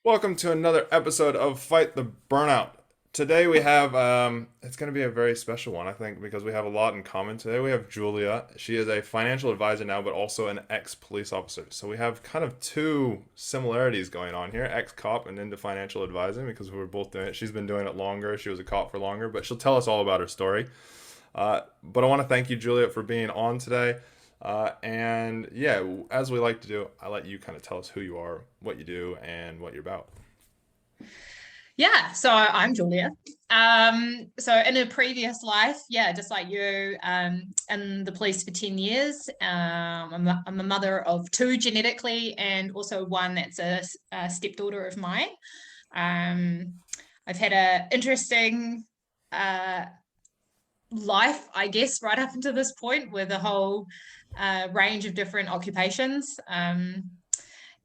Welcome to another episode of Fight the Burnout. Today we have it's going to be a very special one, I think, because we have a lot in common. Today we have Julia. She is a financial advisor now, but also an ex-police officer. So we have kind of two similarities going on here, ex-cop and into financial advising, because we were both doing it. She's been doing it longer. She was a cop for longer, but she'll tell us all about her story. But I want to thank you, Julia, for being on today. And yeah, as we like to do, I let you kind of tell us who you are, what you do, and what you're about. Yeah, so I'm Julia. So in a previous life, yeah, just like you, in the police for 10 years. I'm a mother of two genetically, and also one that's a stepdaughter of mine. Um, I've had a interesting uh, life, I guess, right up until this point with a whole range of different occupations.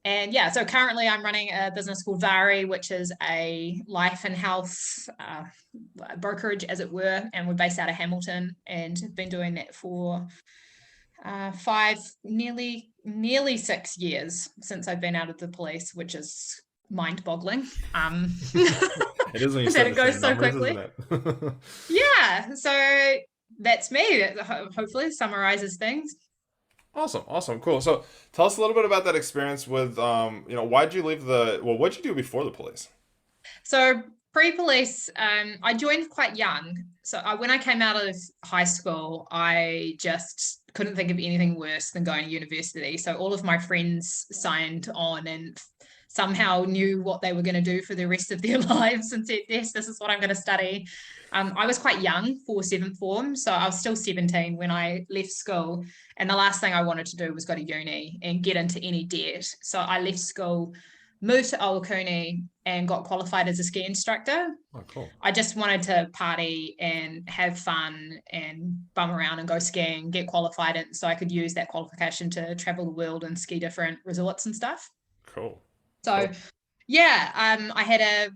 And yeah, so currently I'm running a business called Vahry, which is a life and health brokerage, as it were. And we're based out of Hamilton and have been doing that for nearly 6 years since I've been out of the police, which is mind-boggling. It is when you That start it to say goes so numbers, isn't quickly. it? Yeah, so that's me. That hopefully summarizes things. Awesome, awesome, cool. So tell us a little bit about that experience with, why'd you leave what'd you do before the police? So pre-police, I joined quite young. So when I came out of high school, I just couldn't think of anything worse than going to university. So all of my friends signed on and somehow knew what they were going to do for the rest of their lives and said, yes, this is what I'm going to study. I was quite young for seventh form, so I was still 17 when I left school. And the last thing I wanted to do was go to uni and get into any debt. So I left school, moved to Owne and got qualified as a ski instructor. Oh, cool. I just wanted to party and have fun and bum around and go skiing, get qualified, and so I could use that qualification to travel the world and ski different resorts and stuff. Cool. So Cool. yeah, I had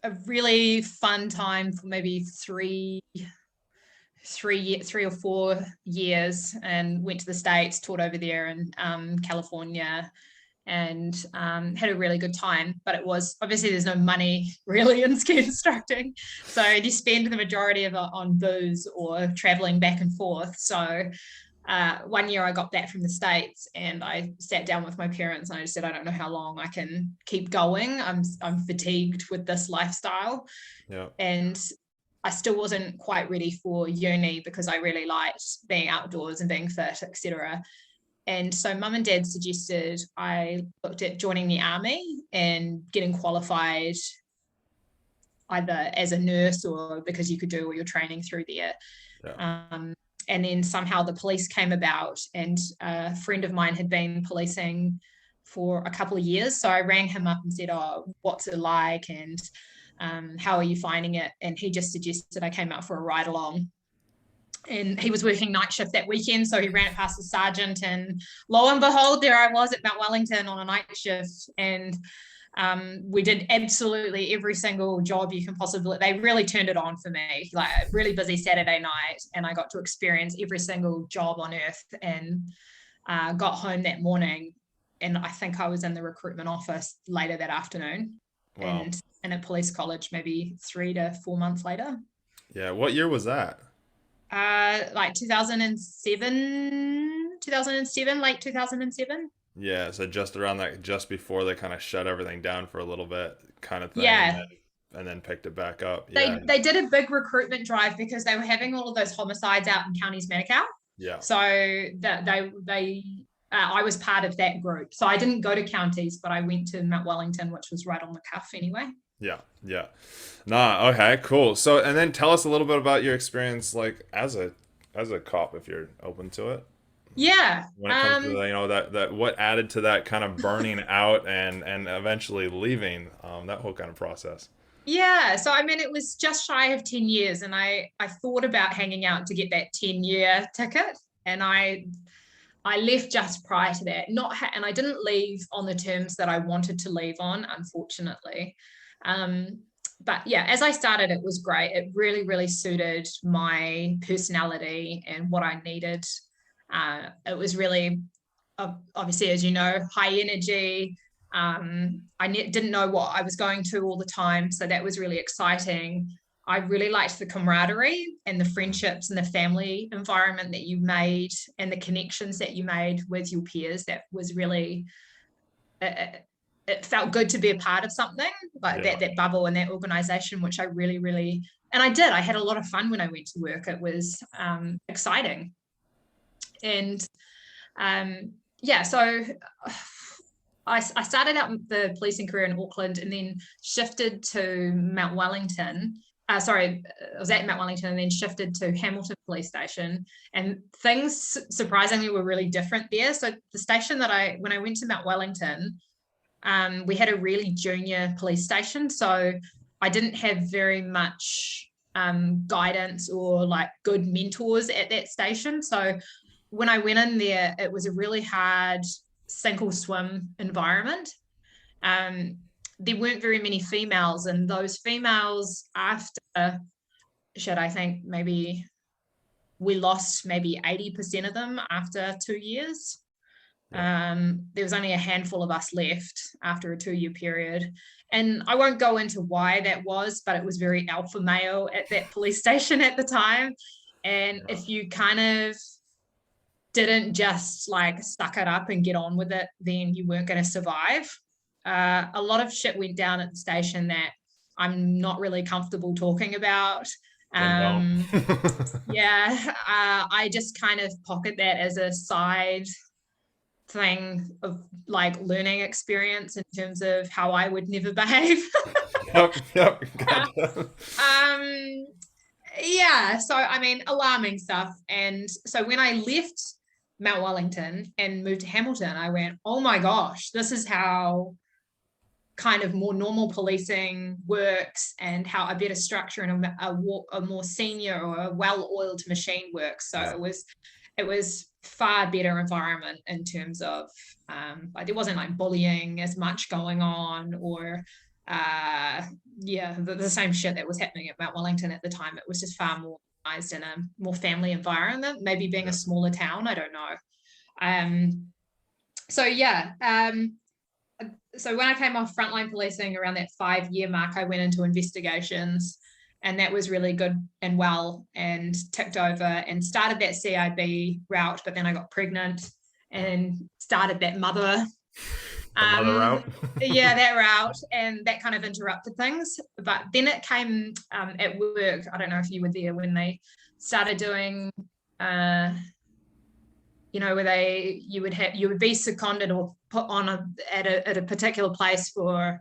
a really fun time for maybe three or 4 years, and went to the States, taught over there in California, and had a really good time. But it was obviously there's no money really in ski instructing, so you spend the majority of it on booze or traveling back and forth. So one year I got back from the States and I sat down with my parents and I just said, I don't know how long I can keep going. I'm fatigued with this lifestyle. Yeah. And I still wasn't quite ready for uni because I really liked being outdoors and being fit, etc. And so mum and dad suggested I looked at joining the army and getting qualified either as a nurse or because you could do all your training through there. Yeah. And then somehow the police came about, and a friend of mine had been policing for a couple of years. So I rang him up and said, oh, what's it like? And how are you finding it? And he just suggested I came out for a ride along. And he was working night shift that weekend, so he ran it past the sergeant, and lo and behold, there I was at Mount Wellington on a night shift. And we did absolutely every single job you can possibly. They really turned it on for me, like a really busy Saturday night, and I got to experience every single job on earth. And got home that morning, and I think I was in the recruitment office later that afternoon, Wow. and in a police college maybe 3 to 4 months later. Yeah. What year was that? Like 2007, late 2007. Yeah. So just around that, just before they kind of shut everything down for a little bit, kind of thing, and Yeah, then picked it back up. Yeah. they did a big recruitment drive because they were having all of those homicides out in counties Manukau. Yeah. So that they I was part of that group. So I didn't go to counties, but I went to Mount Wellington, which was right on the cuff anyway. Yeah. Yeah. Nah. Okay. Cool. So, and then tell us a little bit about your experience, like as a cop, if you're open to it. Yeah. When it comes to the, that what added to that kind of burning out and eventually leaving, that whole kind of process. Yeah. So I mean it was just shy of 10 years, and I thought about hanging out to get that 10-year ticket. And I left just prior to that. And I didn't leave on the terms that I wanted to leave on, unfortunately. Um, but yeah, as I started, it was great. It really, really suited my personality and what I needed. It was really, obviously, as you know, high energy, Didn't know what I was going to all the time, so that was really exciting. I really liked the camaraderie and the friendships and the family environment that you made and the connections that you made with your peers. That was really, it felt good to be a part of something like that bubble and that organization, which I really, really, and I had a lot of fun when I went to work. It was exciting. And so I started out the policing career in Auckland and then shifted to Mount Wellington. I was at Mount Wellington and then shifted to Hamilton Police Station. And things surprisingly were really different there. So the station when I went to Mount Wellington, we had a really junior police station. So I didn't have very much guidance or like good mentors at that station. So when I went in there, it was a really hard sink or swim environment. There weren't very many females, and those females, after, I think maybe we lost maybe 80% of them after 2 years. There was only a handful of us left after a 2-year period. And I won't go into why that was, but it was very alpha male at that police station at the time. And if you kind of didn't just like suck it up and get on with it, then you weren't going to survive. A lot of shit went down at the station that I'm not really comfortable talking about. I just kind of pocket that as a side thing of like learning experience in terms of how I would never behave. Yep. Gotcha. So I mean, alarming stuff. And so when I left Mount Wellington and moved to Hamilton, I went, oh my gosh, this is how kind of more normal policing works and how a better structure and a more senior or a well-oiled machine works. So it was far better environment in terms of like there wasn't like bullying as much going on or the same shit that was happening at Mount Wellington at the time. It was just far more organized in a more family environment, maybe being a smaller town, I don't know. So when I came off frontline policing around that 5-year mark, I went into investigations, and that was really good and well and ticked over and started that CIB route, but then I got pregnant and started that mother route. that route, and that kind of interrupted things. But then it came at work, I don't know if you were there when they started doing where you would be seconded or put on at a particular place for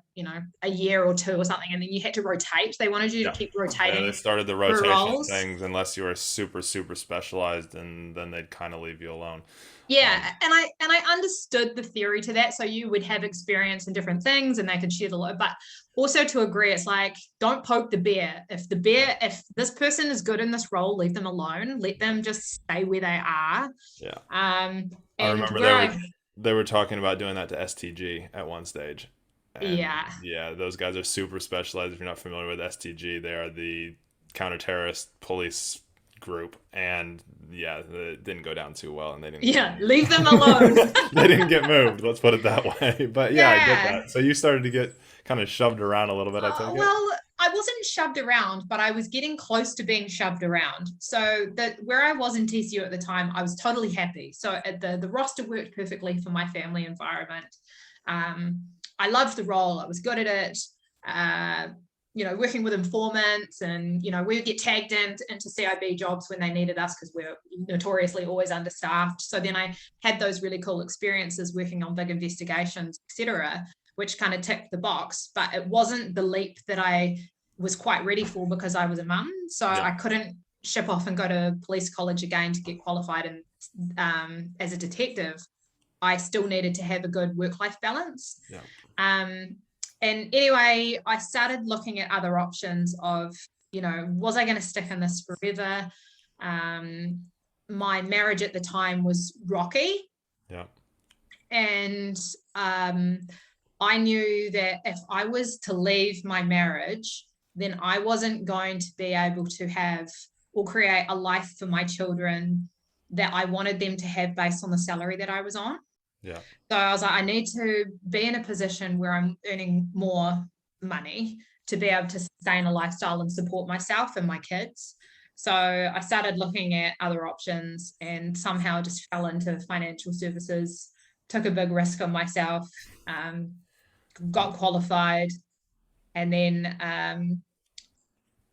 a year or two or something, and then you had to rotate. They wanted you to keep rotating. They started the rotation things unless you were super specialized, and then they'd kind of leave you alone. And I understood the theory to that. So you would have experience in different things and they could share the load, but also to agree, it's like, don't poke the bear. If this person is good in this role, leave them alone. Let them just stay where they are. Yeah. I remember they were talking about doing that to STG at one stage. And those guys are super specialized. If you're not familiar with STG, they are the counter-terrorist police group, and it didn't go down too well, and they didn't leave them alone. They didn't get moved, let's put it that way. But I get that. So you started to get kind of shoved around a little bit, I think. I wasn't shoved around, but I was getting close to being shoved around. So where I was in TCU at the time, I was totally happy. So the roster worked perfectly for my family environment. I loved the role. I was good at it. Working with informants, and we would get tagged into CIB jobs when they needed us because we're notoriously always understaffed. So then I had those really cool experiences working on big investigations, etc., which kind of ticked the box. But it wasn't the leap that I was quite ready for because I was a mum. So I couldn't ship off and go to police college again to get qualified and as a detective. I still needed to have a good work-life balance. And anyway, I started looking at other options of, was I going to stick in this forever? My marriage at the time was rocky. Yeah. And I knew that if I was to leave my marriage, then I wasn't going to be able to have or create a life for my children that I wanted them to have based on the salary that I was on. Yeah. So I was like, I need to be in a position where I'm earning more money to be able to sustain a lifestyle and support myself and my kids. So I started looking at other options and somehow just fell into financial services, took a big risk on myself, got qualified, and then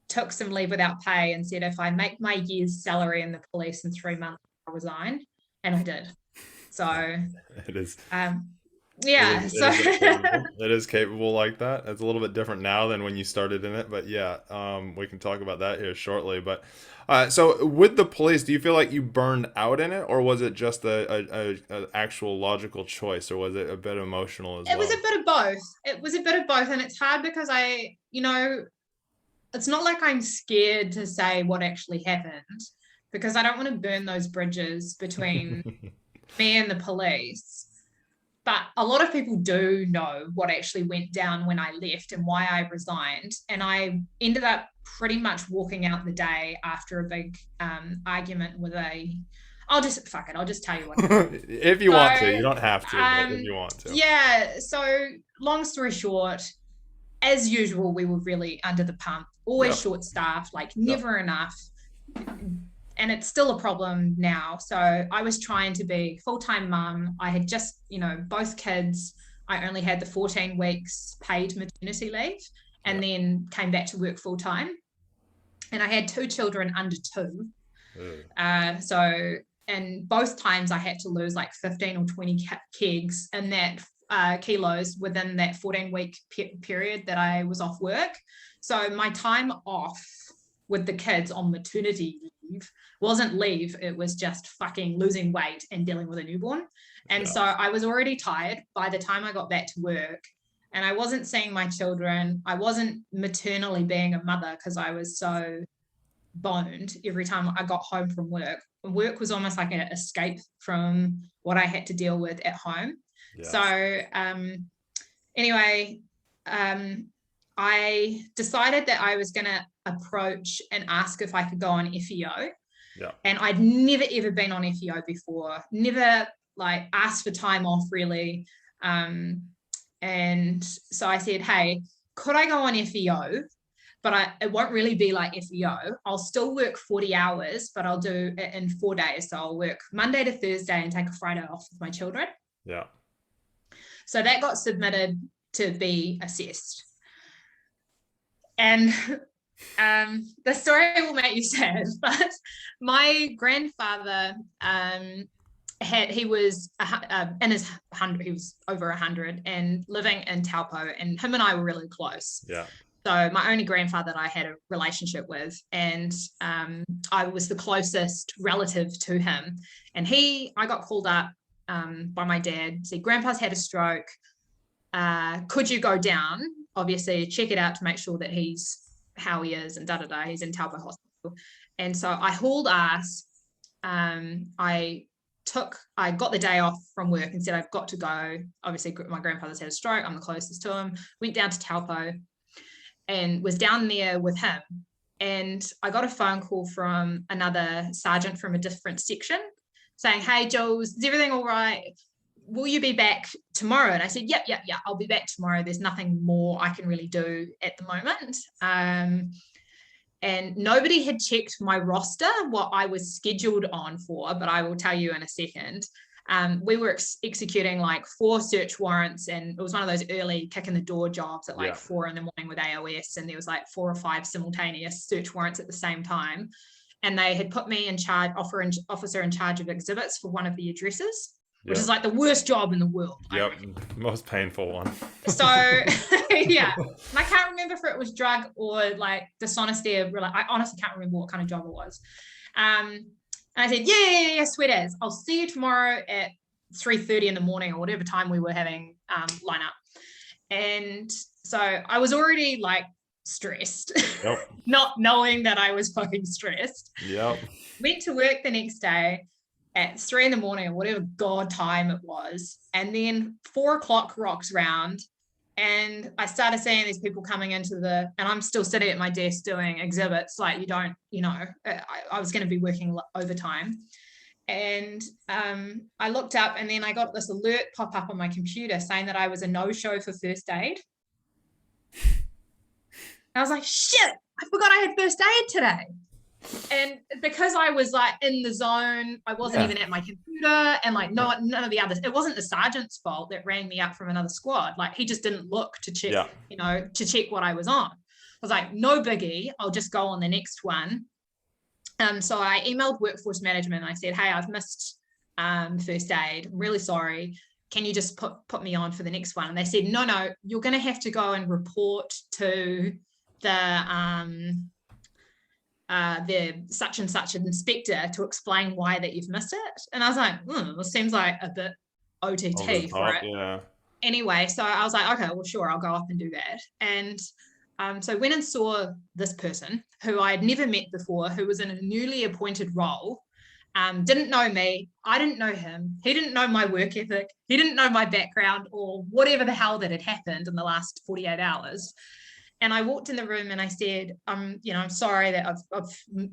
took some leave without pay and said, if I make my year's salary in the police in 3 months, I'll resign. And I did. So, It is. um, It yeah. is. It So, is capable. It is capable like that. It's a little bit different now than when you started in it, but yeah, we can talk about that here shortly. But so with the police, do you feel like you burned out in it, or was it just a actual logical choice, or was it a bit emotional as it was well? a bit of both. It was a bit of both. And it's hard because it's not like I'm scared to say what actually happened because I don't want to burn those bridges between me and the police. But a lot of people do know what actually went down when I left and why I resigned. And I ended up pretty much walking out the day after a big argument with I'll just, fuck it, I'll just tell you what happened. If you want to, you So, don't have to, but if you want to. yeah, so long story short, as usual, we were really under the pump, always Yep. short staffed, like Yep. never enough. And it's still a problem now. So I was trying to be full-time mum. I had just, both kids. I only had the 14 weeks paid maternity leave and Yep. then came back to work full-time. And I had 2 children under 2. Ugh. And both times I had to lose like 15 or 20 kegs in that kilos within that 14-week period that I was off work. So my time off with the kids on maternity leave wasn't leave, it was just fucking losing weight and dealing with a newborn. And Yeah. so I was already tired by the time I got back to work, and I wasn't seeing my children. I wasn't maternally being a mother because I was so boned every time I got home from work. Work was almost like an escape from what I had to deal with at home. Yes. So anyway, I decided that I was going to approach and ask if I could go on FEO. Yeah. And I'd never, ever been on FEO before, never like asked for time off really. And so I said, hey, could I go on FEO? But it won't really be like FEO. I'll still work 40 hours, but I'll do it in 4 days. So I'll work Monday to Thursday and take a Friday off with my children. Yeah. So that got submitted to be assessed. And the story will make you sad, but my grandfather he was in his 100, he was over 100 and living in Taupo, and him and I were really close. Yeah. So my only grandfather that I had a relationship with, and I was the closest relative to him. And I got called up by my dad, said, Grandpa's had a stroke. Could you go down? Obviously, check it out to make sure that he's how he is and da-da-da. He's in Taupo Hospital. And so I hauled ass. I got the day off from work and said, I've got to go. Obviously, my grandfather's had a stroke. I'm the closest to him. Went down to Taupo and was down there with him. And I got a phone call from another sergeant from a different section saying, hey, Jules, is everything all right? Will you be back tomorrow? And I said, yep, I'll be back tomorrow. There's nothing more I can really do at the moment. And nobody had checked my roster, what I was scheduled on for, but I will tell you in a second. We were executing like 4 search warrants, and it was one of those early kick in the door jobs at like 4 a.m. with AOS, and there was like 4 or 5 simultaneous search warrants at the same time. And they had put me in charge, officer in charge of exhibits for one of the addresses, which is like the worst job in the world. Yep, most painful one. So yeah, and I can't remember if it was drug or like dishonesty. I honestly can't remember what kind of job it was. And I said, yeah, sweet as. I'll see you tomorrow at 3:30 in the morning or whatever time we were having line up. And so I was already like stressed, Yep. not knowing that I was fucking stressed. Yep. Went to work the next day at 3 in the morning or whatever god time it was. And then 4 o'clock rocks round and I started seeing these people coming into and I'm still sitting at my desk doing exhibits. Like I was going to be working overtime. And I looked up, and then I got this alert pop up on my computer saying that I was a no-show for first aid. I was like, shit, I forgot I had first aid today. And because I was like in the zone, I wasn't even at my computer, and like none of the others, it wasn't the sergeant's fault that rang me up from another squad. Like, he just didn't look to check, to check what I was on. I was like, no biggie, I'll just go on the next one. So I emailed workforce management. I said, hey, I've missed first aid. I'm really sorry. Can you just put me on for the next one? And they said, no, you're going to have to go and report to the such and such inspector to explain why that you've missed it. And I was like, this seems like a bit OTT for it. Yeah. Anyway, so I was like, okay, well, sure, I'll go up and do that. And so I went and saw this person who I had never met before, who was in a newly appointed role, didn't know me. I didn't know him. He didn't know my work ethic. He didn't know my background or whatever the hell that had happened in the last 48 hours. And I walked in the room and I said, I'm sorry that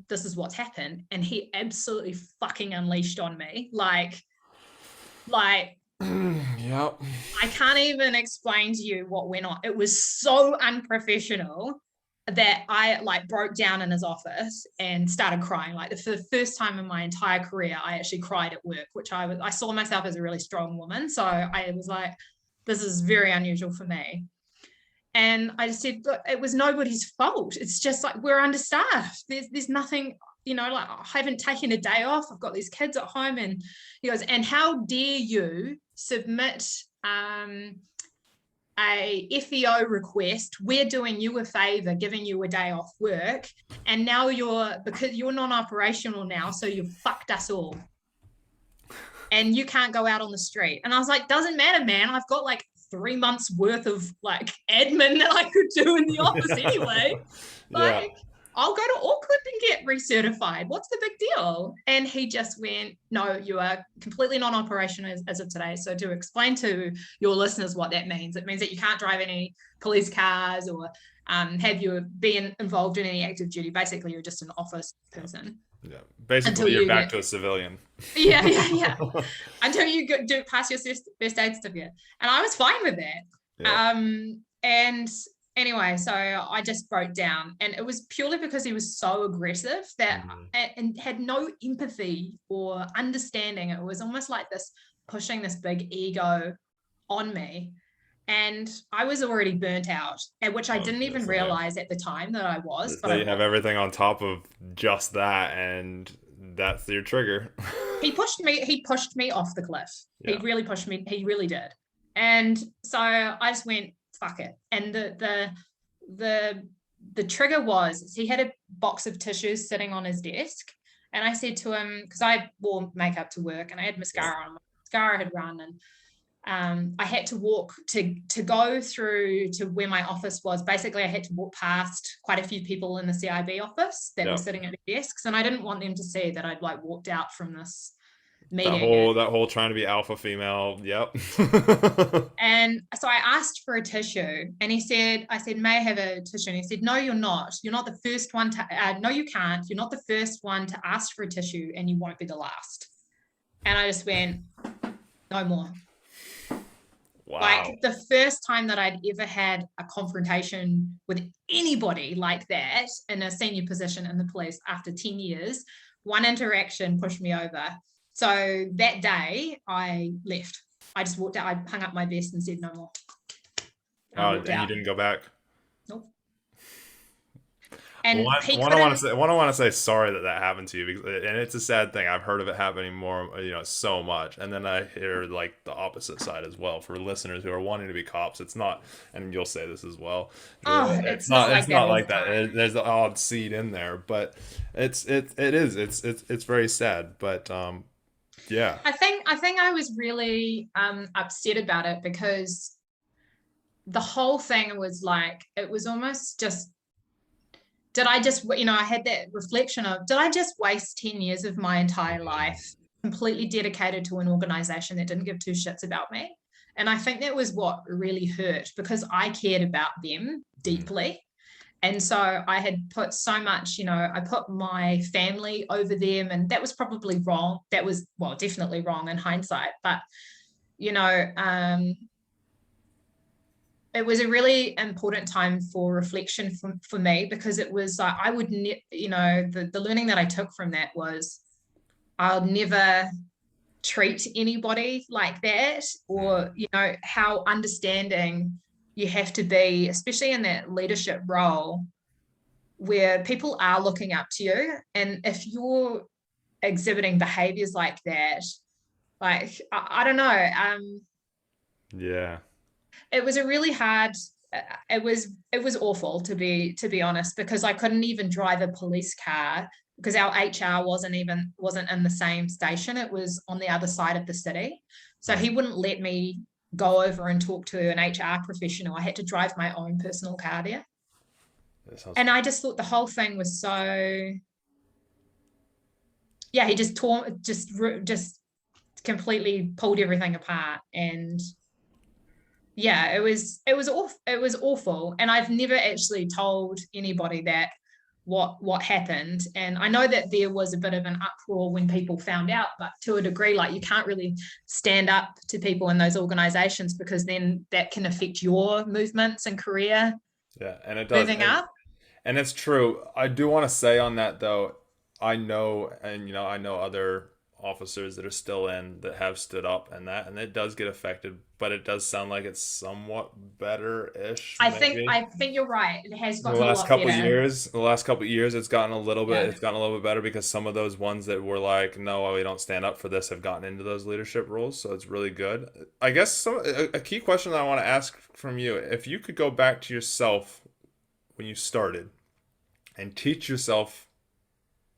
this is what's happened. And he absolutely fucking unleashed on me. Like, Yep. I can't even explain to you what went on. It was so unprofessional that I like broke down in his office and started crying. Like, for the first time in my entire career, I actually cried at work, which I saw myself as a really strong woman. So I was like, this is very unusual for me. And I just said, look, it was nobody's fault. It's just like, we're understaffed. There's nothing, like, I haven't taken a day off. I've got these kids at home. And he goes, and how dare you submit a FEO request? We're doing you a favor, giving you a day off work. And now because you're non-operational now, so you've fucked us all. And you can't go out on the street. And I was like, doesn't matter, man. I've got like 3 months worth of like admin that I could do in the office anyway. Like, I'll go to Auckland and get recertified. What's the big deal? And he just went, no, you are completely non-operational as of today. So to explain to your listeners what that means, it means that you can't drive any police cars or have you been involved in any active duty. Basically, you're just an office person. Yeah, basically you're back to a civilian. Yeah. Until you do pass your first aid certificate. And I was fine with that. Yeah. And anyway, so I just broke down, and it was purely because he was so aggressive that and had no empathy or understanding. It was almost like this pushing this big ego on me. And I was already burnt out, which I didn't even realize at the time that I was. But you have everything on top of just that, and that's your trigger. He pushed me off the cliff. Yeah. He really pushed me. He really did. And so I just went, fuck it. And the trigger was, he had a box of tissues sitting on his desk. And I said to him, because I wore makeup to work and I had mascara on. My mascara had run, and I had to walk to go through to where my office was. Basically, I had to walk past quite a few people in the CIB office that were sitting at their desks, and I didn't want them to see that I'd like walked out from this meeting. That whole trying to be alpha female. Yep. And so I asked for a tissue, and I said, may I have a tissue? And he said, no, you're not. You're not the first one to. No, you can't. You're not the first one to ask for a tissue, and you won't be the last. And I just went, no more. Wow. Like, the first time that I'd ever had a confrontation with anybody like that in a senior position in the police after 10 years, one interaction pushed me over. So that day I left. I just walked out. I hung up my vest and said no more. And you didn't go back? Nope. And I want to say sorry that happened to you, because, and it's a sad thing. I've heard of it happening more, so much, and then I hear like the opposite side as well. For listeners who are wanting to be cops, it's not, and you'll say this as well. It's not like that. There's the odd seed in there, but it's very sad. But yeah, I think I was really upset about it, because the whole thing was like, it was almost just. Did I just, I had that reflection of, did I just waste 10 years of my entire life completely dedicated to an organization that didn't give two shits about me? And I think that was what really hurt, because I cared about them deeply. And so I had put so much, I put my family over them, and that was probably wrong. That was, well, definitely wrong in hindsight. But, you know, it was a really important time for reflection for me, because it was like I would, the learning that I took from that was I'll never treat anybody like that, or, how understanding you have to be, especially in that leadership role where people are looking up to you. And if you're exhibiting behaviors like that, like, I don't know, Yeah. it was a really hard, it was awful, to be honest, because I couldn't even drive a police car because our HR wasn't in the same station. It was on the other side of the city. So he wouldn't let me go over and talk to an HR professional. I had to drive my own personal car there. That sounds. And I just thought the whole thing was so, yeah, he just completely pulled everything apart. And yeah, it was awful. And I've never actually told anybody that what happened. And I know that there was a bit of an uproar when people found out, but to a degree, like, you can't really stand up to people in those organizations, because then that can affect your movements and career Yeah, and it does. moving up. And it's true. I do want to say on that though, I know, and I know other officers that are still in that have stood up and that, and it does get affected, but it does sound like it's somewhat better-ish, I think maybe. I think you're right. It has The gotten a last lot couple better. years, it's gotten a little bit, Yeah. it's gotten a little bit better because some of those ones that were like, no, we don't stand up for this, have gotten into those leadership roles. So it's really good. I guess a key question that I want to ask from you, if you could go back to yourself when you started and teach yourself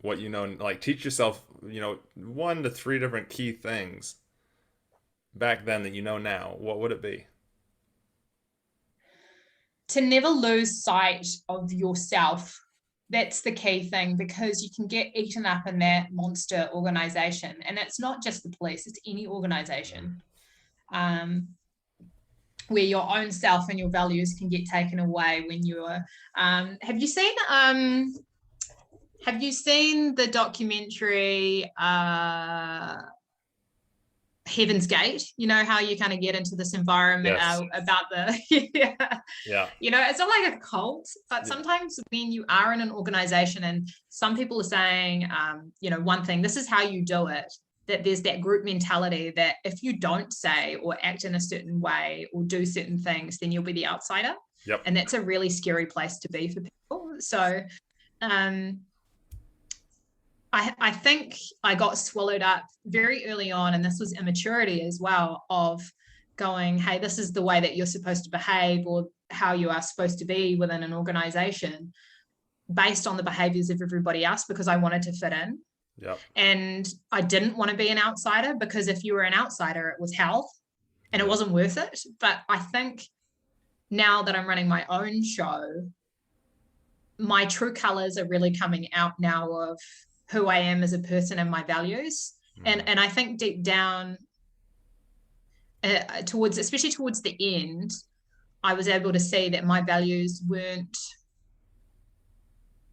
what you know, like teach yourself, 1 to 3 different key things back then that you know now, what would it be? To never lose sight of yourself. That's the key thing, because you can get eaten up in that monster organization. And it's not just the police, it's any Mm. organization, um, where your own self and your values can get taken away when you're. Have you seen the documentary Heaven's Gate? You know how you kind of get into this environment Yes. about the yeah. Yeah. It's not like a cult, but Yeah. sometimes when you are in an organization and some people are saying, one thing, this is how you do it, that there's that group mentality that if you don't say or act in a certain way or do certain things, then you'll be the outsider. Yep. And that's a really scary place to be for people. So, um, I think I got swallowed up very early on, and this was immaturity as well, of going, hey, this is the way that you're supposed to behave, or how you are supposed to be within an organization, based on the behaviors of everybody else, because I wanted to fit in. Yep. And I didn't want to be an outsider, because if you were an outsider, it was hell and it Yep. wasn't worth it. But I think now that I'm running my own show, my true colors are really coming out now of who I am as a person and my values. Mm. And I think deep down, especially towards the end, I was able to see that my values weren't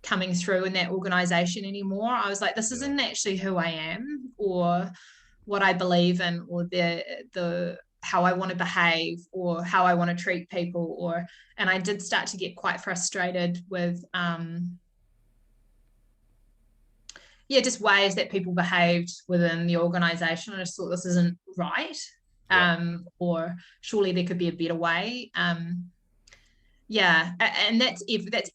coming through in that organization anymore. I was like, this Yeah. isn't actually who I am, or what I believe in, or the how I want to behave, or how I want to treat people. And I did start to get quite frustrated with just ways that people behaved within the organization. I just thought, this isn't right. Yeah. Or surely there could be a better way. And that's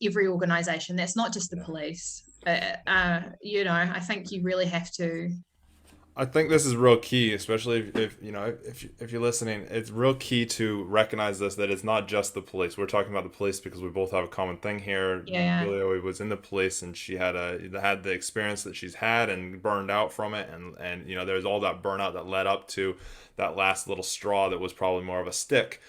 every organization. That's not just the Yeah. police. I think you really have to. I think this is real key, especially if you're listening. It's real key to recognize this, that it's not just the police. We're talking about the police because we both have a common thing here. Yeah, Julia was in the police, and she had the experience that she's had and burned out from it, and there's all that burnout that led up to that last little straw that was probably more of a stick,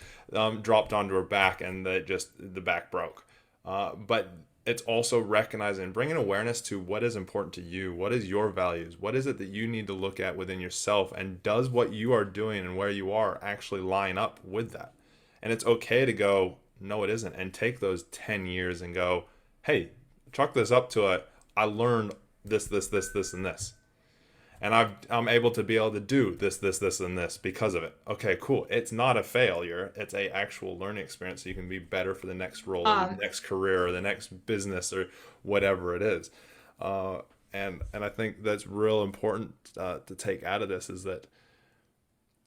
dropped onto her back, and the back broke. But it's also recognizing and bringing awareness to what is important to you. What is your values? What is it that you need to look at within yourself? And does what you are doing and where you are actually line up with that? And it's okay to go, no, it isn't. And take those 10 years and go, hey, chalk this up to I learned this, and this. And I'm able to be able to do this, and this because of it. Okay, cool. It's not a failure. It's a actual learning experience so you can be better for the next role or the Um, next career or the next business or whatever it is. Uh, and I think that's real important to take out of this is that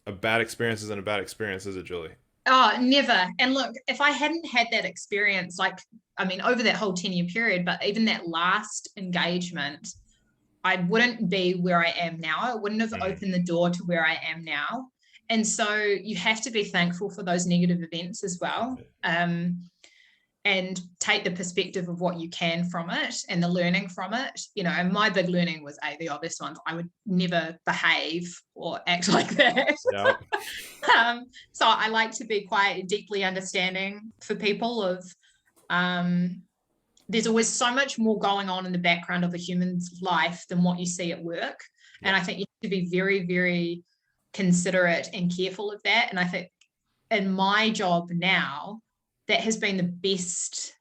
a bad experience isn't a bad experience, is it, Julie? oh, never. And look, if I hadn't had that experience, like, I mean, over that whole 10-year period, but even that last engagement, I wouldn't be where I am now. It wouldn't have Mm. opened the door to where I am now. And so you have to be thankful for those negative events as well. And take the perspective of what you can from it and the learning from it. You know, and my big learning was the obvious ones. I would never behave or act like that. Yeah. So I like to be quite deeply understanding for people of there's always so much more going on in the background of a human's life than what you see at work. Yeah. And I think you have to be very, very considerate and careful of that. And I think in my job now, that has been the best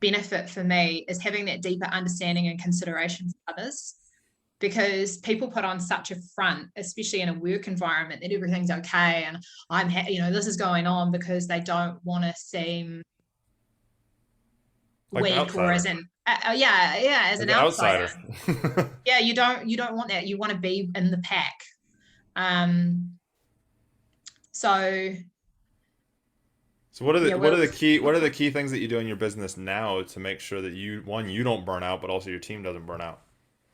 benefit for me is having that deeper understanding and consideration for others, because people put on such a front, especially in a work environment, that everything's okay and this is going on because they don't want to seem Like the weak or outsider. as an as Like an the outsider. outsider. Yeah, you don't want that. You want to be in the pack. Um, so So what are yeah, the what well, are the key what are the key things that you do in your business now to make sure that you don't burn out, but also your team doesn't burn out?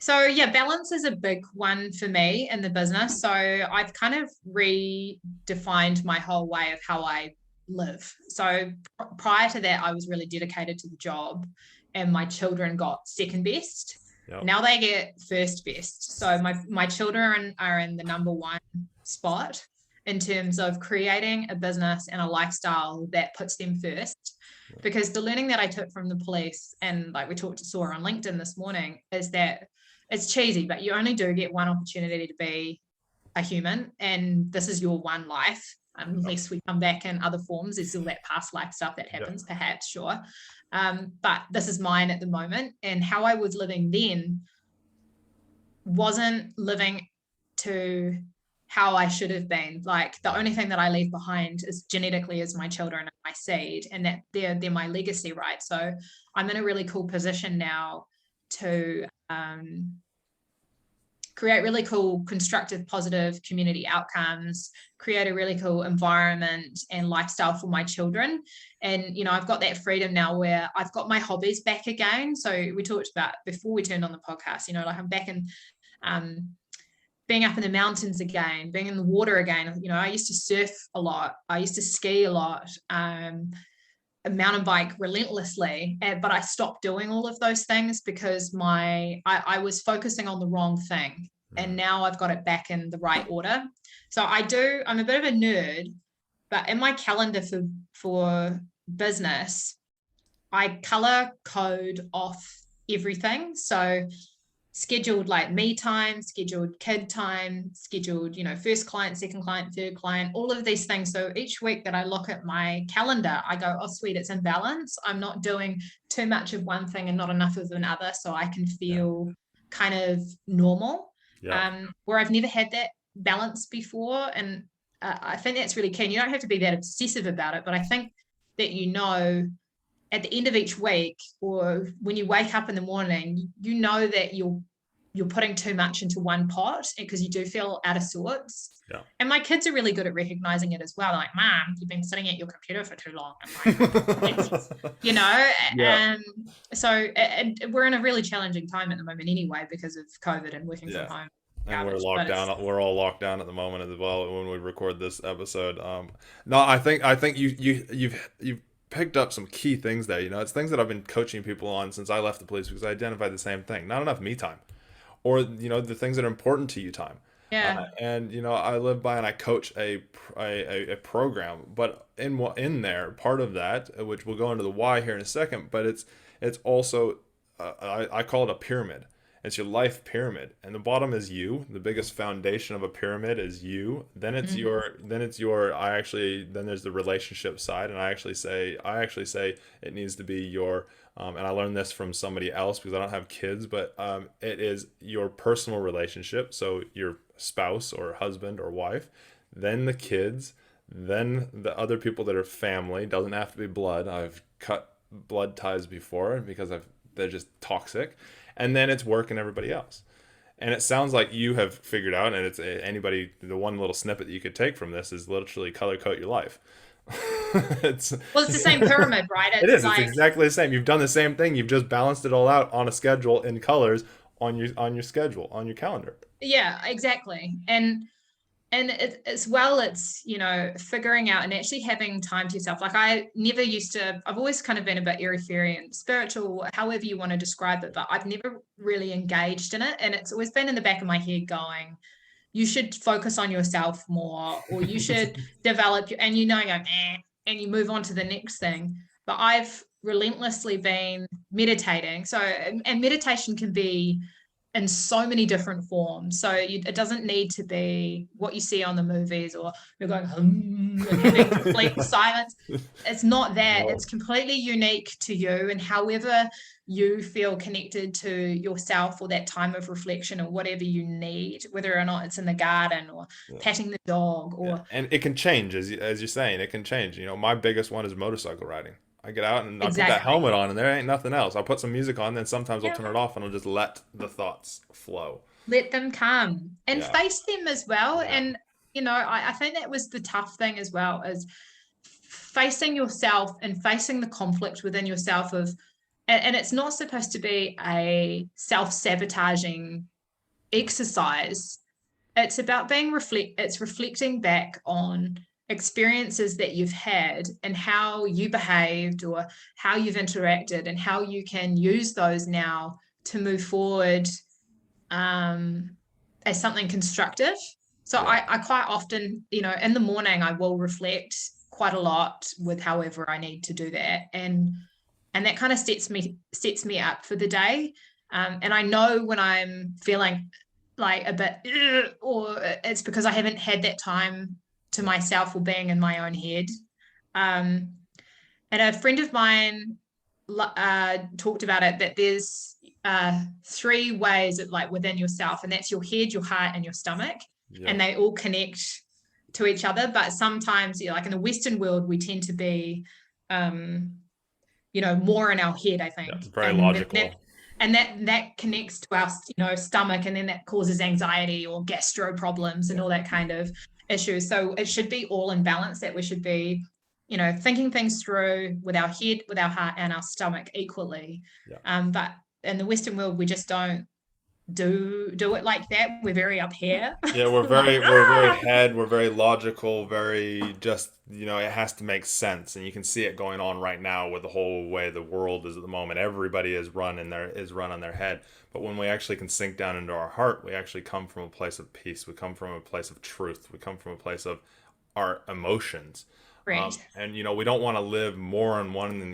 so yeah, balance is a big one for me in the business. So I've kind of redefined my whole way of how I live. So prior to that, I was really dedicated to the job, and my children got second best. Yep. Now they get first best. So my children are in the number one spot in terms of creating a business and a lifestyle that puts them first. Because the learning that I took from the police, and like we saw on LinkedIn this morning, is that it's cheesy, but you only do get one opportunity to be a human, and this is your one life. Yep. Unless we come back in other forms, there's all that past life stuff that Yep. happens, perhaps, sure. But this is mine at the moment, and how I was living then wasn't living to how I should have been. Like the only thing that I leave behind is genetically is my children and my seed, and that they're my legacy, right? So I'm in a really cool position now to create really cool, constructive, positive community outcomes, create a really cool environment and lifestyle for my children. And, I've got that freedom now where I've got my hobbies back again. So we talked about before we turned on the podcast, like I'm back in being up in the mountains again, being in the water again. I used to surf a lot. I used to ski a lot. A mountain bike relentlessly, but I stopped doing all of those things because I was focusing on the wrong thing, and now I've got it back in the right order. So I'm a bit of a nerd, but in my calendar for business, I color code off everything. So scheduled like me time, scheduled kid time, scheduled, first client, second client, third client, all of these things. So each week that I look at my calendar, I go, oh, sweet, it's in balance. I'm not doing too much of one thing and not enough of another. So I can Yeah. feel kind of normal, Yeah. where I've never had that balance before. And I think that's really key. And you don't have to be that obsessive about it, but I think that, at the end of each week, or when you wake up in the morning, that you're putting too much into one pot because you do feel out of sorts. Yeah. And my kids are really good at recognizing it as well. Like, Mom, you've been sitting at your computer for too long. I'm like, Yeah. So we're in a really challenging time at the moment anyway because of COVID and working from Yeah. home. And we're Garbage, locked but down. We're all locked down at the moment as well when we record this episode. No, I think you've picked up some key things there. It's things that I've been coaching people on since I left the police because I identified the same thing: not enough me time, or the things that are important to you time. yeah, And I live by and I coach a program, but in there part of that, which we'll go into the why here in a second, but it's also I call it a pyramid. It's your life pyramid, and the bottom is you. The biggest foundation of a pyramid is you. Then there's the relationship side, and I actually say it needs to be your, and I learned this from somebody else because I don't have kids, but it is your personal relationship. So your spouse or husband or wife, then the kids, then the other people that are family. Doesn't have to be blood. I've cut blood ties before because they're just toxic, and then it's work and everybody else. And it sounds like you have figured out, and it's anybody. The one little snippet that you could take from this is literally color code your life. it's Well, it's the same pyramid, right? it It's is. It's like, exactly the same. You've done the same thing. You've just balanced it all out on a schedule in colors on your schedule on your calendar. yeah, exactly. And as well, it's, you know, figuring out and actually having time to yourself. Like I've always kind of been a bit airy-fairy and spiritual, however you want to describe it, but I've never really engaged in it. And it's always been in the back of my head going, you should focus on yourself more, or you should develop, and you know, and you move on to the next thing. But I've relentlessly been meditating. So, and meditation can be in so many different forms. So it doesn't need to be what you see on the movies, or you're going and having complete silence. It's not that. No. It's completely unique to you, and however you feel connected to yourself, or that time of reflection, or whatever you need, whether or not it's in the garden or Yeah. patting the dog Yeah. or And it can change as you're saying. It can change. My biggest one is motorcycle riding. I get out and I put that exactly. helmet on, and there ain't nothing else. I'll put some music on, then sometimes I'll Yeah. turn it off, and I'll just let the thoughts flow. Let them come and Yeah. face them as well. Yeah. And, you know, I think that was the tough thing as well, is facing yourself and facing the conflict within yourself of, and it's not supposed to be a self-sabotaging exercise. It's about it's reflecting back on experiences that you've had and how you behaved or how you've interacted, and how you can use those now to move forward as something constructive. So Yeah. I quite often, you know, in the morning I will reflect quite a lot with however I need to do that, and that kind of sets me up for the day. And I know when I'm feeling like a bit, or it's because I haven't had that time to myself, or being in my own head. And a friend of mine talked about it, that there's three ways of, like, within yourself, and that's your head, your heart, and your stomach, and Yep. they all connect to each other. But sometimes, you know, like in the Western world, we tend to be you know, more in our head, I Yeah. think, Very logical. and that connects to our, you know, stomach, and then that causes anxiety or gastro problems and Yeah. all that kind of issues. So it should be all in balance, that we should be, you know, thinking things through with our head, with our heart, and our stomach equally. Yeah. But in the Western world, we just don't do it like that. We're very up here. Yeah, We're like, we're very head, we're very logical, very just, it has to make sense. And you can see it going on right now with the whole way the world is at the moment. Everybody is run on their head. But when we actually can sink down into our heart, we actually come from a place of peace. We come from a place of truth. We come from a place of our emotions. Right. And we don't want to live more on one than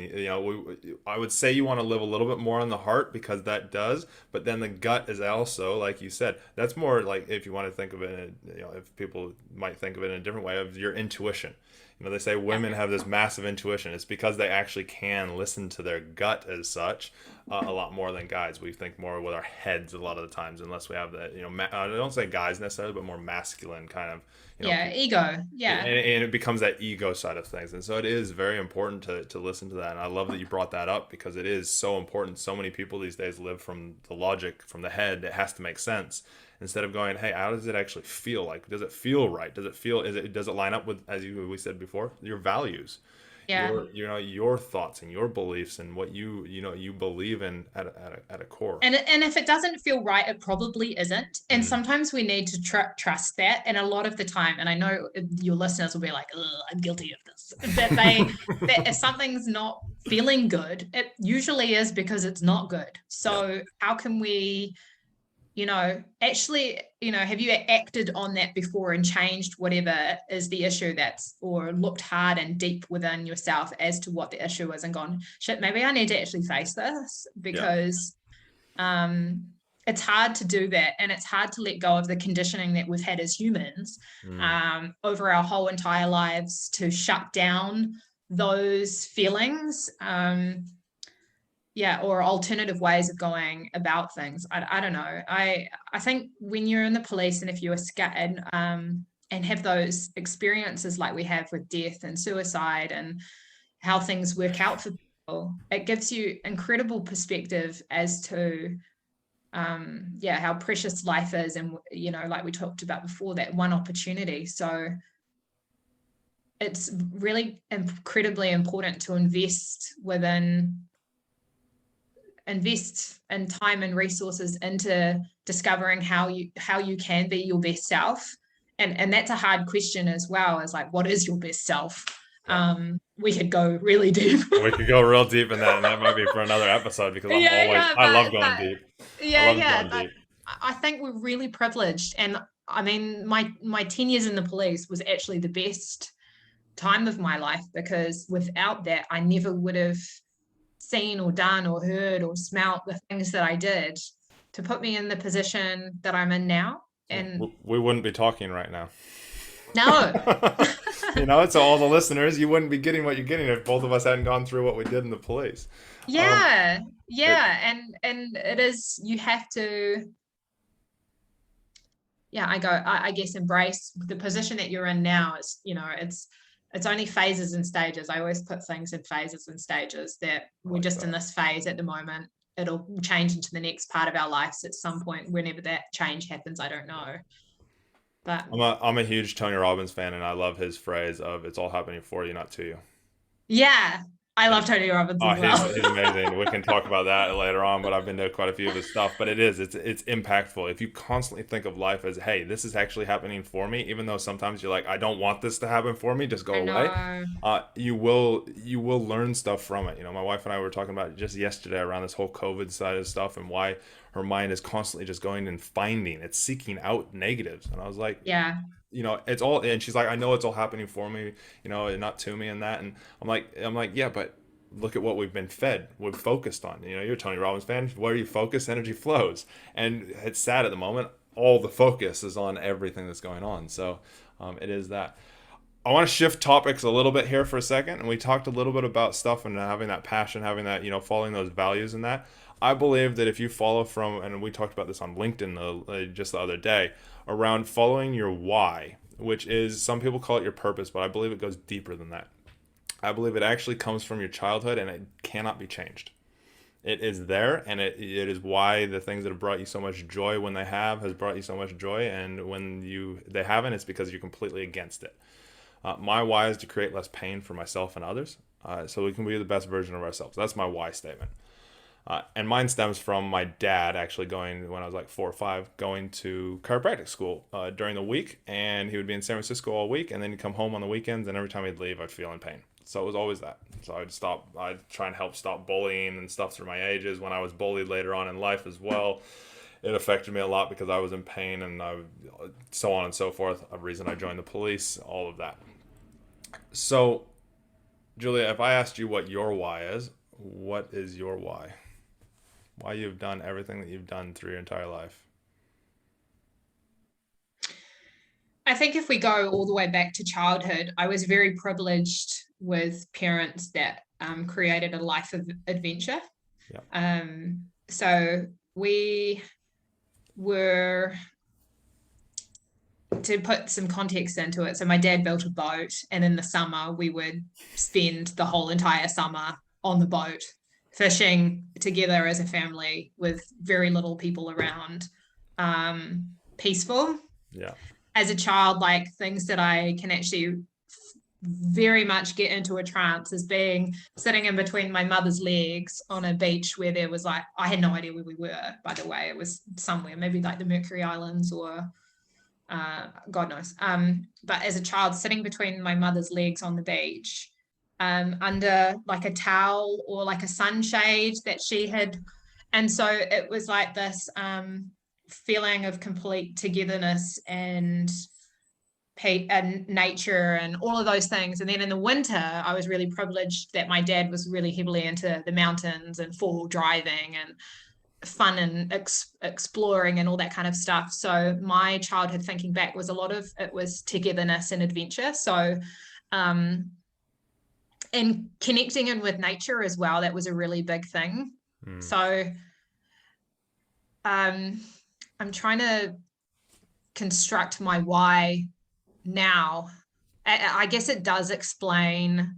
I would say you want to live a little bit more on the heart, because that does, but then the gut is also, like you said, that's more like, if you want to think of it, if people might think of it in a different way, of your intuition. They say women have this massive intuition. It's because they actually can listen to their gut as such, a lot more than guys. We think more with our heads a lot of the times, unless we have that, I don't say guys necessarily, but more masculine kind of, Yeah, ego. Yeah. and it becomes that ego side of things. And so it is very important to listen to that. And I love that you brought that up, because it is so important. So many people these days live from the logic, from the head. It has to make sense, instead of going, hey, how does it actually feel? Like, does it feel right? Does it line up with, we said before, your values, Yeah. your thoughts and your beliefs, and what you believe in at a core. And if it doesn't feel right, it probably isn't. And Mm. sometimes we need to trust that. And a lot of the time, and I know your listeners will be like, I'm guilty of this, that if something's not feeling good, it usually is because it's not good. So how can we, actually, have you acted on that before and changed whatever is the issue, or looked hard and deep within yourself as to what the issue is, and gone, shit, maybe I need to actually face this, because it's hard to do that, and it's hard to let go of the conditioning that we've had as humans Mm. over our whole entire lives, to shut down those feelings, or alternative ways of going about things. I don't know. I think when you're in the police, and if you're scared and have those experiences like we have with death and suicide and how things work out for people, it gives you incredible perspective as to how precious life is, and like we talked about before, that one opportunity. So it's really incredibly important to invest in time and resources into discovering how you can be your best self. And that's a hard question as well, is like, what is your best self? Yeah. We could go really deep. We could go real deep in that, and that might be for another episode because Yeah, I love going deep. I love going but deep. I think we're really privileged. And I mean, my 10 years in the police was actually the best time of my life, because without that, I never would have seen or done or heard or smelt the things that I did to put me in the position that I'm in now. And We wouldn't be talking right now. no, So all the listeners, you wouldn't be getting what you're getting if both of us hadn't gone through what we did in the police. yeah, It, and it is, you have to, I guess, embrace the position that you're in now. Is, it's only phases and stages. I always put things in phases and stages, that we're just in this phase at the moment. It'll change into the next part of our lives at some point, whenever that change happens. I don't know. But I'm a huge Tony Robbins fan, and I love his phrase of "It's all happening for you, not to you." yeah, I love And Tony Robbins oh, as well. he's amazing. We can talk about that later on, but I've been to quite a few of his stuff. But it's impactful. If you constantly think of life as, hey, this is actually happening for me, even though sometimes you're like, I don't want this to happen for me, just go I away. know. You will learn stuff from it. My wife and I were talking about it just yesterday around this whole COVID side of stuff, and why her mind is constantly just going and it's seeking out negatives. And I was like, Yeah, it's all, and she's like, I know it's all happening for me, and not to me and that. And I'm like, yeah, but look at what we've been fed, we've focused on. You're a Tony Robbins fan. Where you focus, energy flows. And it's sad at the moment, all the focus is on everything that's going on. So it is that. I want to shift topics a little bit here for a second. And we talked a little bit about stuff and having that passion, having that, following those values and that. I believe that if you follow and we talked about this on LinkedIn just the other day, around following your why, which is, some people call it your purpose, but I believe it goes deeper than that. I believe it actually comes from your childhood, and it cannot be changed. It is there, and it is why the things that have brought you so much joy when they has brought you so much joy, and when they haven't, it's because you're completely against it. My why is to create less pain for myself and others, so we can be the best version of ourselves. That's my why statement. And mine stems from my dad actually going, when I was like 4 or 5, going to chiropractic school during the week. And he would be in San Francisco all week, and then he'd come home on the weekends, and every time he'd leave, I'd feel in pain. So it was always that. So I'd try and help stop bullying and stuff through my ages. When I was bullied later on in life as well, it affected me a lot because I was in pain, and so on and so forth. A reason I joined the police, all of that. So, Julia, if I asked you what your why is, what is your why? Why you've done everything that you've done through your entire life? I think if we go all the way back to childhood, I was very privileged with parents that created a life of adventure. Yeah. So we were, to put some context into it, so my dad built a boat, and in the summer we would spend the whole entire summer on the boat, fishing together as a family with very little people around. Peaceful. Yeah. As a child, like, things that I can actually very much get into a trance is being sitting in between my mother's legs on a beach where there was, like, I had no idea where we were, by the way. It was somewhere, maybe like the Mercury Islands or God knows. But as a child, sitting between my mother's legs on the beach, under like a towel or like a sunshade that she had. And so it was like this feeling of complete togetherness and nature and all of those things. And then in the winter, I was really privileged that my dad was really heavily into the mountains and four-wheel driving, and fun and exploring and all that kind of stuff. So my childhood, thinking back, was a lot of it was togetherness and adventure. So and connecting in with nature as well, that was a really big thing. So I'm trying to construct my why now. I guess it does explain,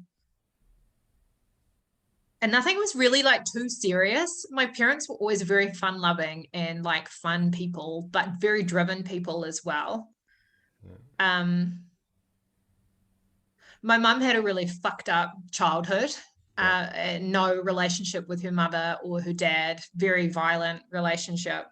and nothing was really like too serious. My parents were always very fun loving and like fun people, but very driven people as well. My mum had a really fucked up childhood. No relationship with her mother or her dad, very violent relationship.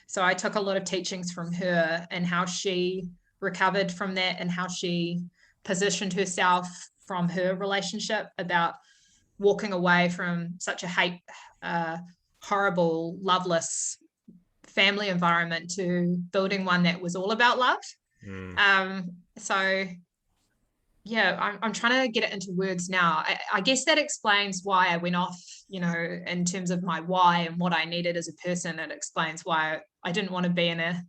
So I took a lot of teachings from her and how she recovered from that and how she positioned herself from her relationship, about walking away from such a horrible, loveless family environment to building one that was all about love. So yeah, I'm trying to get it into words now. I guess that explains why I went off, in terms of my why and what I needed as a person. It explains why I didn't want to be in a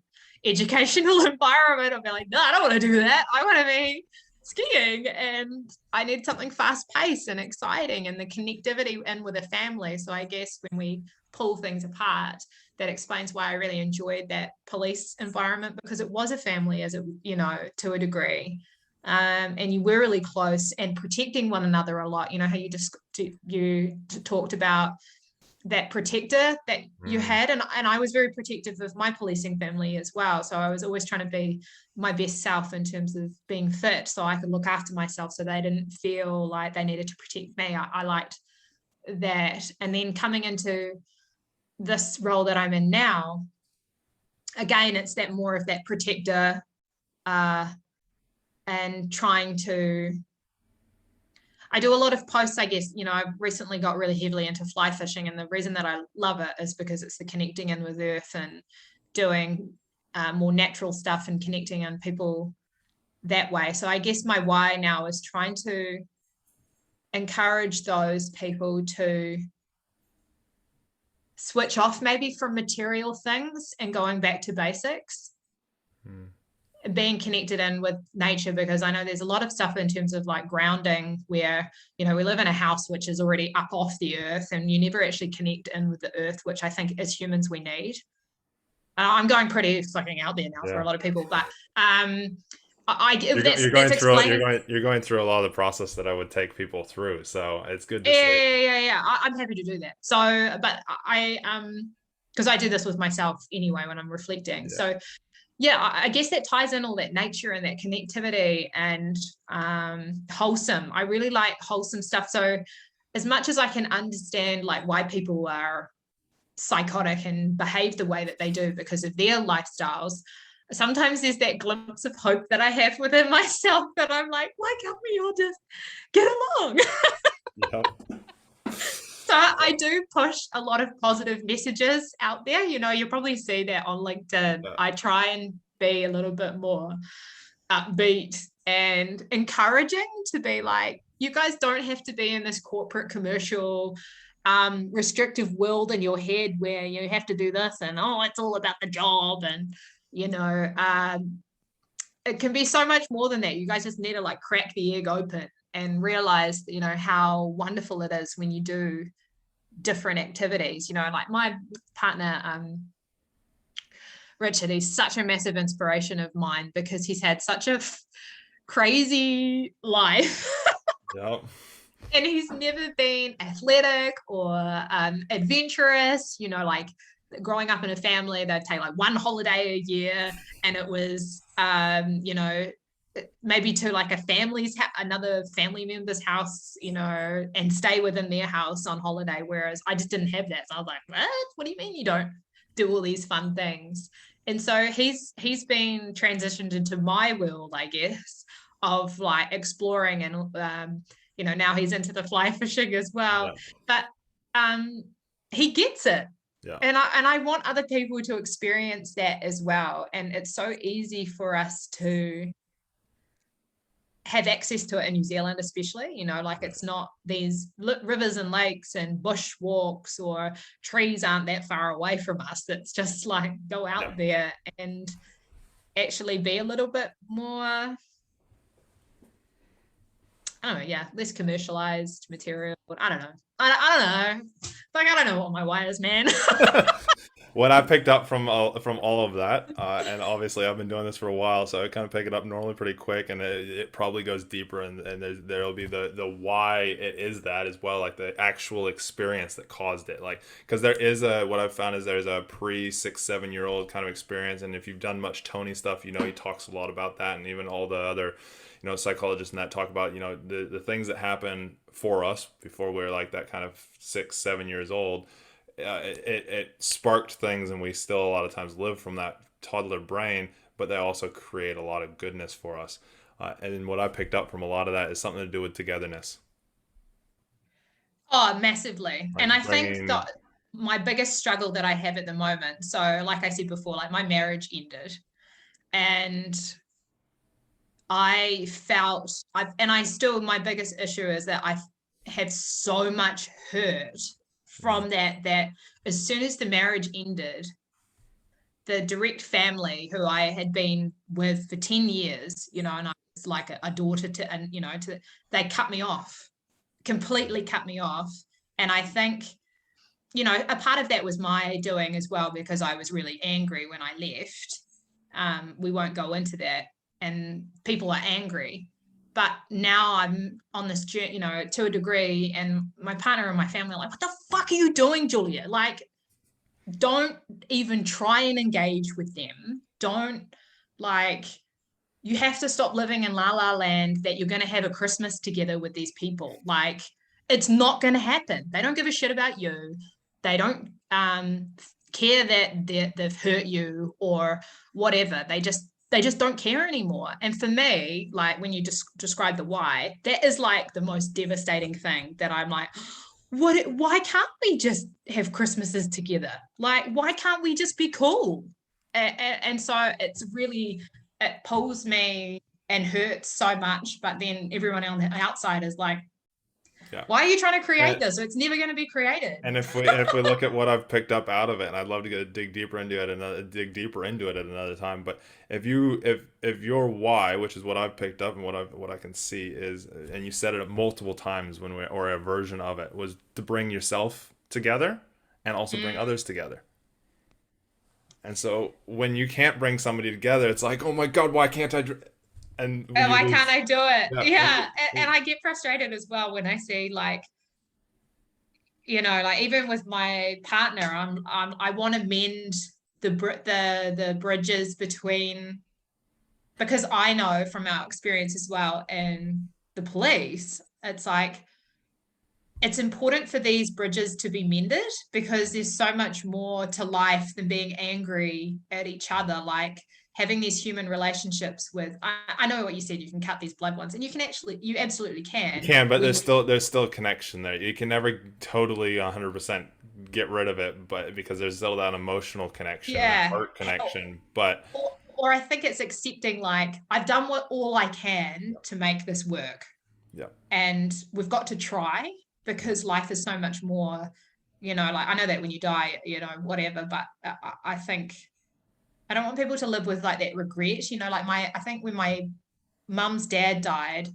educational environment. I'll be like, no, I don't want to do that. I want to be skiing, and I need something fast paced and exciting, and the connectivity in with a family. So I guess when we pull things apart, that explains why I really enjoyed that police environment, because it was a family, as it, to a degree. And you were really close and protecting one another a lot. How you talked about that protector that you had, and I was very protective of my policing family as well. So I was always trying to be my best self in terms of being fit, so I could look after myself, so they didn't feel like they needed to protect me. I liked that. And then coming into this role that I'm in now, again, it's that more of that protector, and trying to, I do a lot of posts, I guess. I've recently got really heavily into fly fishing, and the reason that I love it is because it's the connecting in with earth and doing more natural stuff and connecting in people that way. So I guess my why now is trying to encourage those people to switch off maybe from material things and going back to basics. Being connected in with nature, because I know there's a lot of stuff in terms of like grounding where, we live in a house which is already up off the earth, and you never actually connect in with the earth, which I think as humans we need. I'm going pretty fucking out there now for a lot of people, but you're going through a lot of the process that I would take people through, so it's good to see. Yeah. I'm happy to do that. So, but I because I do this with myself anyway when I'm reflecting. So yeah, I guess that ties in all that nature and that connectivity and wholesome. I really like wholesome stuff. So as much as I can understand like why people are psychotic and behave the way that they do because of their lifestyles, sometimes there's that glimpse of hope that I have within myself that I'm like, why can't we all just get along? So I do push a lot of positive messages out there. You'll probably see that on LinkedIn. I try and be a little bit more upbeat and encouraging, to be like, you guys don't have to be in this corporate commercial restrictive world in your head where you have to do this and it's all about the job, and it can be so much more than that. You guys just need to like crack the egg open and realize how wonderful it is when you do different activities. Like my partner Richard, he's such a massive inspiration of mine because he's had such a crazy life. And he's never been athletic or adventurous. Like growing up in a family, they'd take like one holiday a year, and it was maybe to like another family member's house, and stay within their house on holiday, whereas I just didn't have that. So I was like, what do you mean you don't do all these fun things? And so he's been transitioned into my world, I guess, of like exploring, and now he's into the fly fishing as well. But he gets it. And I want other people to experience that as well. And it's so easy for us to have access to it in New Zealand, especially, like it's not these rivers and lakes and bush walks, or trees aren't that far away from us. It's just like go out there and actually be a little bit more, I don't know, less commercialized material. I don't know. I don't know. Like, I don't know what my why is, man. What I picked up from all of that, and obviously I've been doing this for a while, so I kind of pick it up normally pretty quick, and it probably goes deeper, and there'll be the why it is that as well, like the actual experience that caused it, like because there is what I've found is there's a pre 6-7 year old kind of experience, and if you've done much Tony stuff, he talks a lot about that, and even all the other psychologists and that talk about the things that happen for us before we're like that kind of 6-7 years old. It sparked things, and we still a lot of times live from that toddler brain, but they also create a lot of goodness for us. And what I picked up from a lot of that is something to do with togetherness. Oh, massively. Like And I think bringing, that my biggest struggle that I have at the moment, so like I said before, like my marriage ended, and my biggest issue is that I have so much hurt from that as soon as the marriage ended, the direct family who I had been with for 10 years, and I was like a daughter to, and, they cut me off, completely cut me off. And I think, a part of that was my doing as well, because I was really angry when I left. We won't go into that. And people are angry. But now I'm on this journey, to a degree, and my partner and my family are like, what the fuck are you doing, Julia? Like, don't even try and engage with them. Don't, like, you have to stop living in la la land that you're going to have a Christmas together with these people. Like, it's not going to happen. They don't give a shit about you. They don't care that they've hurt you or whatever. They just don't care anymore. And for me, like, when you describe the why, that is like the most devastating thing, that I'm like, why can't we just have Christmases together? Like, why can't we just be cool? And so it's really, it pulls me and hurts so much. But then everyone on the outside is like, why are you trying to create this? It's never going to be created. And if we look at what I've picked up out of it, and I'd love to dig deeper into it at another time. But if your why, which is what I've picked up and what I can see is, and you said it multiple times or a version of it, was to bring yourself together and also bring others together. And so when you can't bring somebody together, it's like, oh my God, why can't I? And why can't I do it? Yeah. And I get frustrated as well when I see, like, like even with my partner, I want to mend the bridges between, because I know from our experience as well in the police, it's like, it's important for these bridges to be mended, because there's so much more to life than being angry at each other. Like, having these human relationships with, I know what you said, you can cut these blood ones, and you absolutely can. You can, but there's still a connection there. You can never totally 100% get rid of it, but because there's still that emotional connection, that heart connection. But or I think it's accepting, like, I've done all I can to make this work. Yeah. And we've got to try, because life is so much more, like, I know that when you die, whatever, but I think I don't want people to live with like that regret, like I think when my mum's dad died,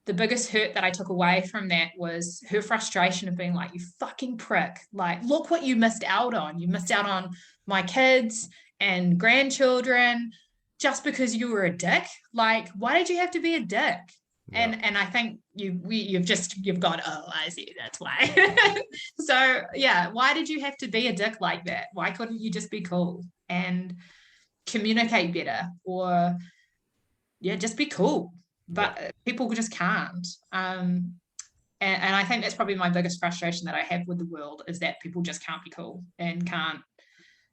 the biggest hurt that I took away from that was her frustration of being like, you fucking prick, like, look what you missed out on. You missed out on my kids and grandchildren just because you were a dick. Like, why did you have to be a dick? Yeah. And I think you've got, oh, I see, that's why. So yeah, why did you have to be a dick like that? Why couldn't you just be cool and communicate better, or just be cool? But people just can't. And I think that's probably my biggest frustration that I have with the world, is that people just can't be cool and can't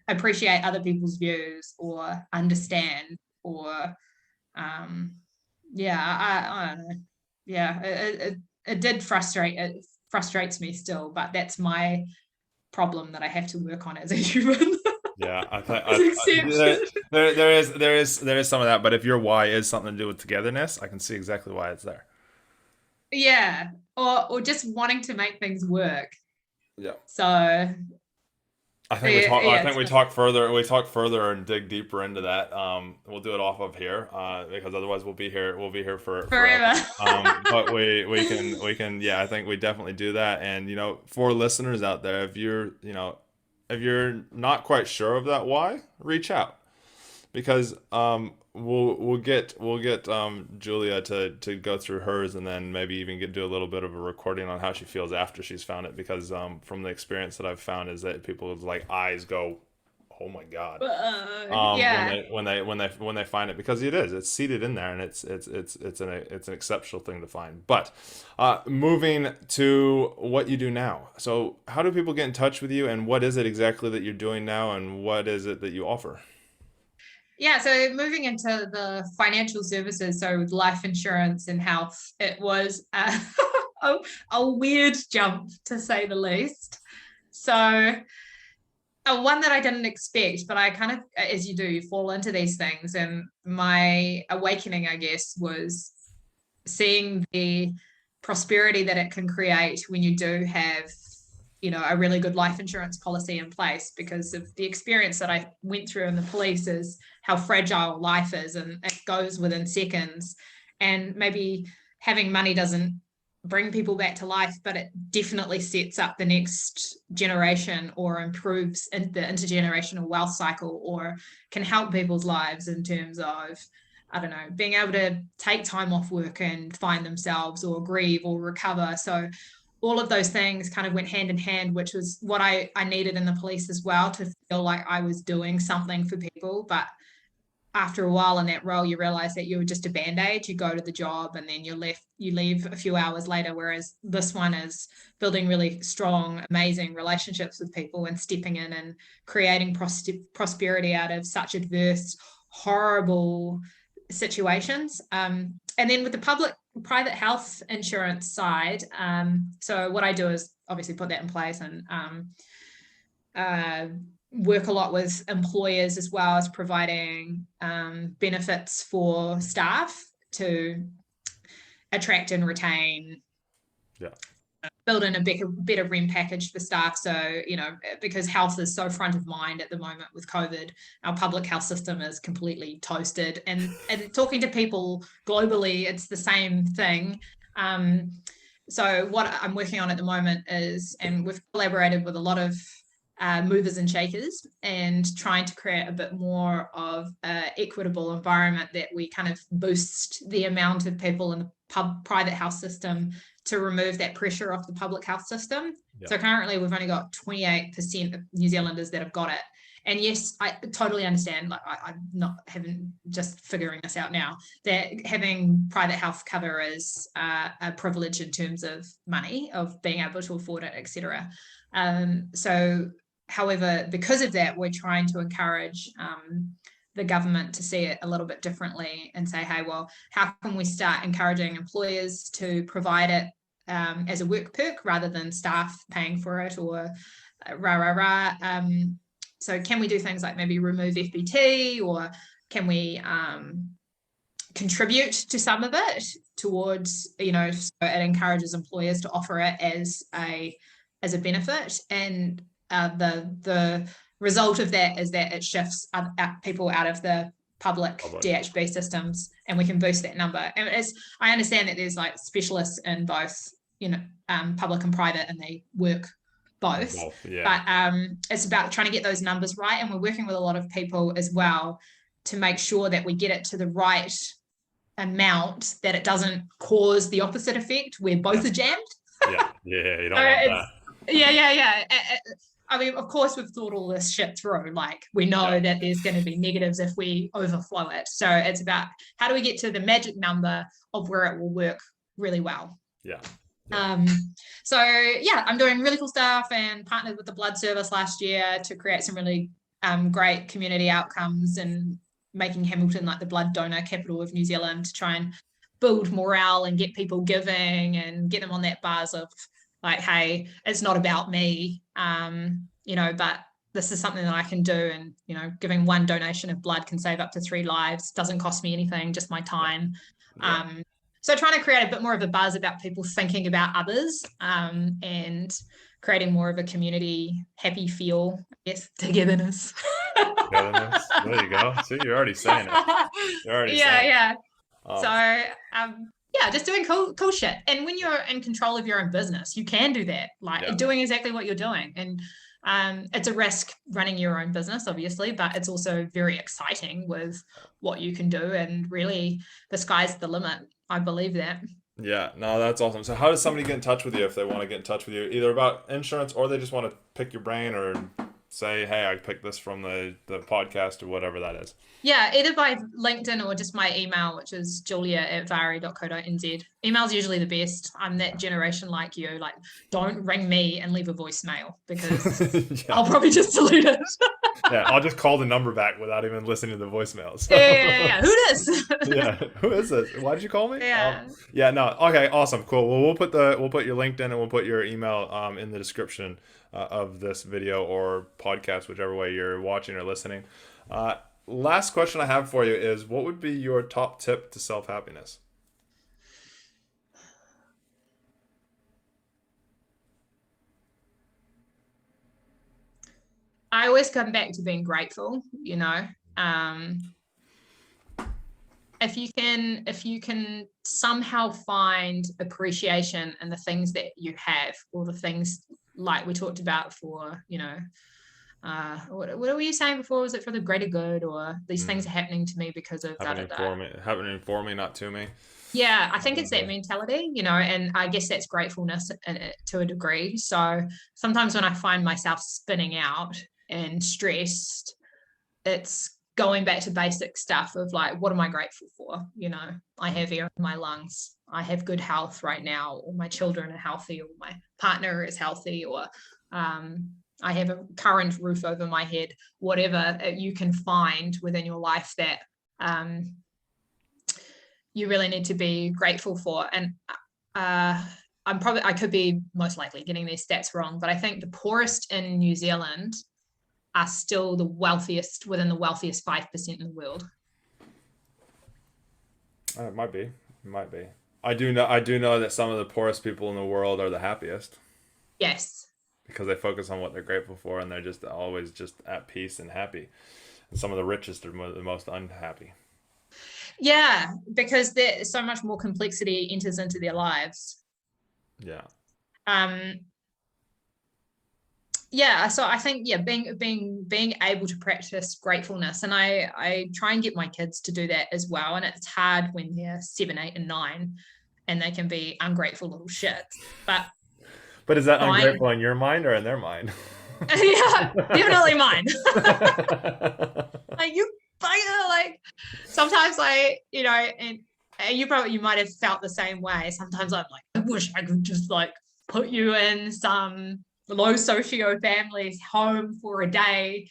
appreciate other people's views or understand, or I don't know. It did frustrate. It frustrates me still, but that's my problem that I have to work on as a human. Yeah, I think It's accepted. there is some of that, but if your why is something to do with togetherness, I can see exactly why it's there. Yeah. Or just wanting to make things work. Yeah. So yeah, I yeah, think we talk further. We talk further and dig deeper into that. We'll do it off of here, because otherwise we'll be here. We'll be here for forever. forever. But we can. Yeah, I think we definitely do that. And for listeners out there, if you're not quite sure of that why, reach out, because we'll get Julia to go through hers, and then maybe even do a little bit of a recording on how she feels after she's found it, because from the experience that I've found is that people's like eyes go, oh my god, when Yeah. they find it, because it's seated in there, and it's an exceptional thing to find. But moving to what you do now, so how do people get in touch with you, and what is it exactly that you're doing now, and what is it that you offer? Yeah, so moving into the financial services, so with life insurance and health, it was a, a weird jump to say the least. So, one that I didn't expect, but I kind of, as you do, you fall into these things. And my awakening, I guess, was seeing the prosperity that it can create when you do have a really good life insurance policy in place, because of the experience that I went through in the police is how fragile life is, and it goes within seconds. And maybe having money doesn't bring people back to life, but it definitely sets up the next generation, or improves the intergenerational wealth cycle, or can help people's lives in terms of, I don't know, being able to take time off work and find themselves, or grieve, or recover. So all of those things kind of went hand in hand, which was what I needed in the police as well, to feel like I was doing something for people. But after a while in that role, you realize that you're just a band-aid. You go to the job and then you leave a few hours later. Whereas this one is building really strong, amazing relationships with people, and stepping in and creating prosperity out of such adverse, horrible situations. And then with the private health insurance side, so what I do is obviously put that in place, and work a lot with employers, as well as providing benefits for staff to attract and retain, Yeah. build in a better REM package for staff. So, because health is so front of mind at the moment with COVID, our public health system is completely toasted. And talking to people globally, it's the same thing. So what I'm working on at the moment is, and we've collaborated with a lot of movers and shakers, and trying to create a bit more of an equitable environment, that we kind of boost the amount of people in the private health system, to remove that pressure off the public health system. Yeah. So currently we've only got 28% of New Zealanders that have got it. And yes, I totally understand, like I'm not having just figuring this out now, that having private health cover is a privilege in terms of money, of being able to afford it, etc. So however, because of that, we're trying to encourage the government to see it a little bit differently, and say, hey, well, how can we start encouraging employers to provide it as a work perk, rather than staff paying for it, or so can we do things like maybe remove FBT, or can we contribute to some of it towards, so it encourages employers to offer it as a benefit. And the result of that is that it shifts people out of the public DHB systems, and we can boost that number. And I understand that there's like specialists in both, public and private, and they work both. Yeah. But it's about trying to get those numbers right, and we're working with a lot of people as well to make sure that we get it to the right amount, that it doesn't cause the opposite effect where both are jammed. Yeah, you don't want that. Yeah. I mean, of course, we've thought all this shit through. Like, we know that there's going to be negatives if we overflow it. So it's about, how do we get to the magic number of where it will work really well? Yeah. So yeah, I'm doing really cool stuff, and partnered with the blood service last year to create some really great community outcomes, and making Hamilton like the blood donor capital of New Zealand, to try and build morale and get people giving, and get them on that buzz of like, hey, it's not about me, but this is something that I can do. And, giving one donation of blood can save up to 3 lives, doesn't cost me anything, just my time. Yeah. So trying to create a bit more of a buzz about people thinking about others, and creating more of a community happy feel, I guess, togetherness. Togetherness. There you go. See, you're already saying it. You're already saying it. Yeah. Um, So, just doing cool shit. And when you're in control of your own business, you can do that, like doing exactly what you're doing. And it's a risk running your own business, obviously, but it's also very exciting with what you can do. And really, the sky's the limit. I believe that. Yeah, no, that's awesome. So how does somebody get in touch with you if they want to get in touch with you, either about insurance or they just want to pick your brain or say, hey, I picked this from the podcast or whatever that is? Yeah, either by LinkedIn or just my email, which is julia@vahry.co.nz. Email's usually the best. I'm that generation like you. Like, don't ring me and leave a voicemail because I'll probably just delete it. Yeah, I'll just call the number back without even listening to the voicemail. So. Yeah. Who this? Yeah, who is this? Why did you call me? Yeah. No. Okay, awesome, cool. Well, we'll put your LinkedIn and we'll put your email in the description of this video or podcast, whichever way you're watching or listening. Last question I have for you is, what would be your top tip to self-happiness? I always come back to being grateful, if you can somehow find appreciation in the things that you have, or the things like we talked about for, what were you saying before? Was it for the greater good, or these things are happening to me because of happening for me, not to me? Yeah, I think it's that mentality, and I guess that's gratefulness to a degree. So sometimes when I find myself spinning out and stressed, it's going back to basic stuff of like, what am I grateful for? I have air in my lungs. I have good health right now, or my children are healthy, or my partner is healthy, or I have a current roof over my head. Whatever you can find within your life that you really need to be grateful for. And I could be most likely getting these stats wrong, but I think the poorest in New Zealand are still the wealthiest, within the wealthiest 5% in the world. It might be. I do know that some of the poorest people in the world are the happiest. Yes. Because they focus on what they're grateful for, and they're just always just at peace and happy. And some of the richest are the most unhappy. Yeah, because there's so much more complexity enters into their lives. Yeah. So I think being able to practice gratefulness, and I try and get my kids to do that as well. And it's hard when they're 7, 8, and 9, and they can be ungrateful little shits. But is that ungrateful in your mind or in their mind? Yeah, definitely mine. Like sometimes and you might have felt the same way. Sometimes I'm like, I wish I could just like put you in some low socio family's home for a day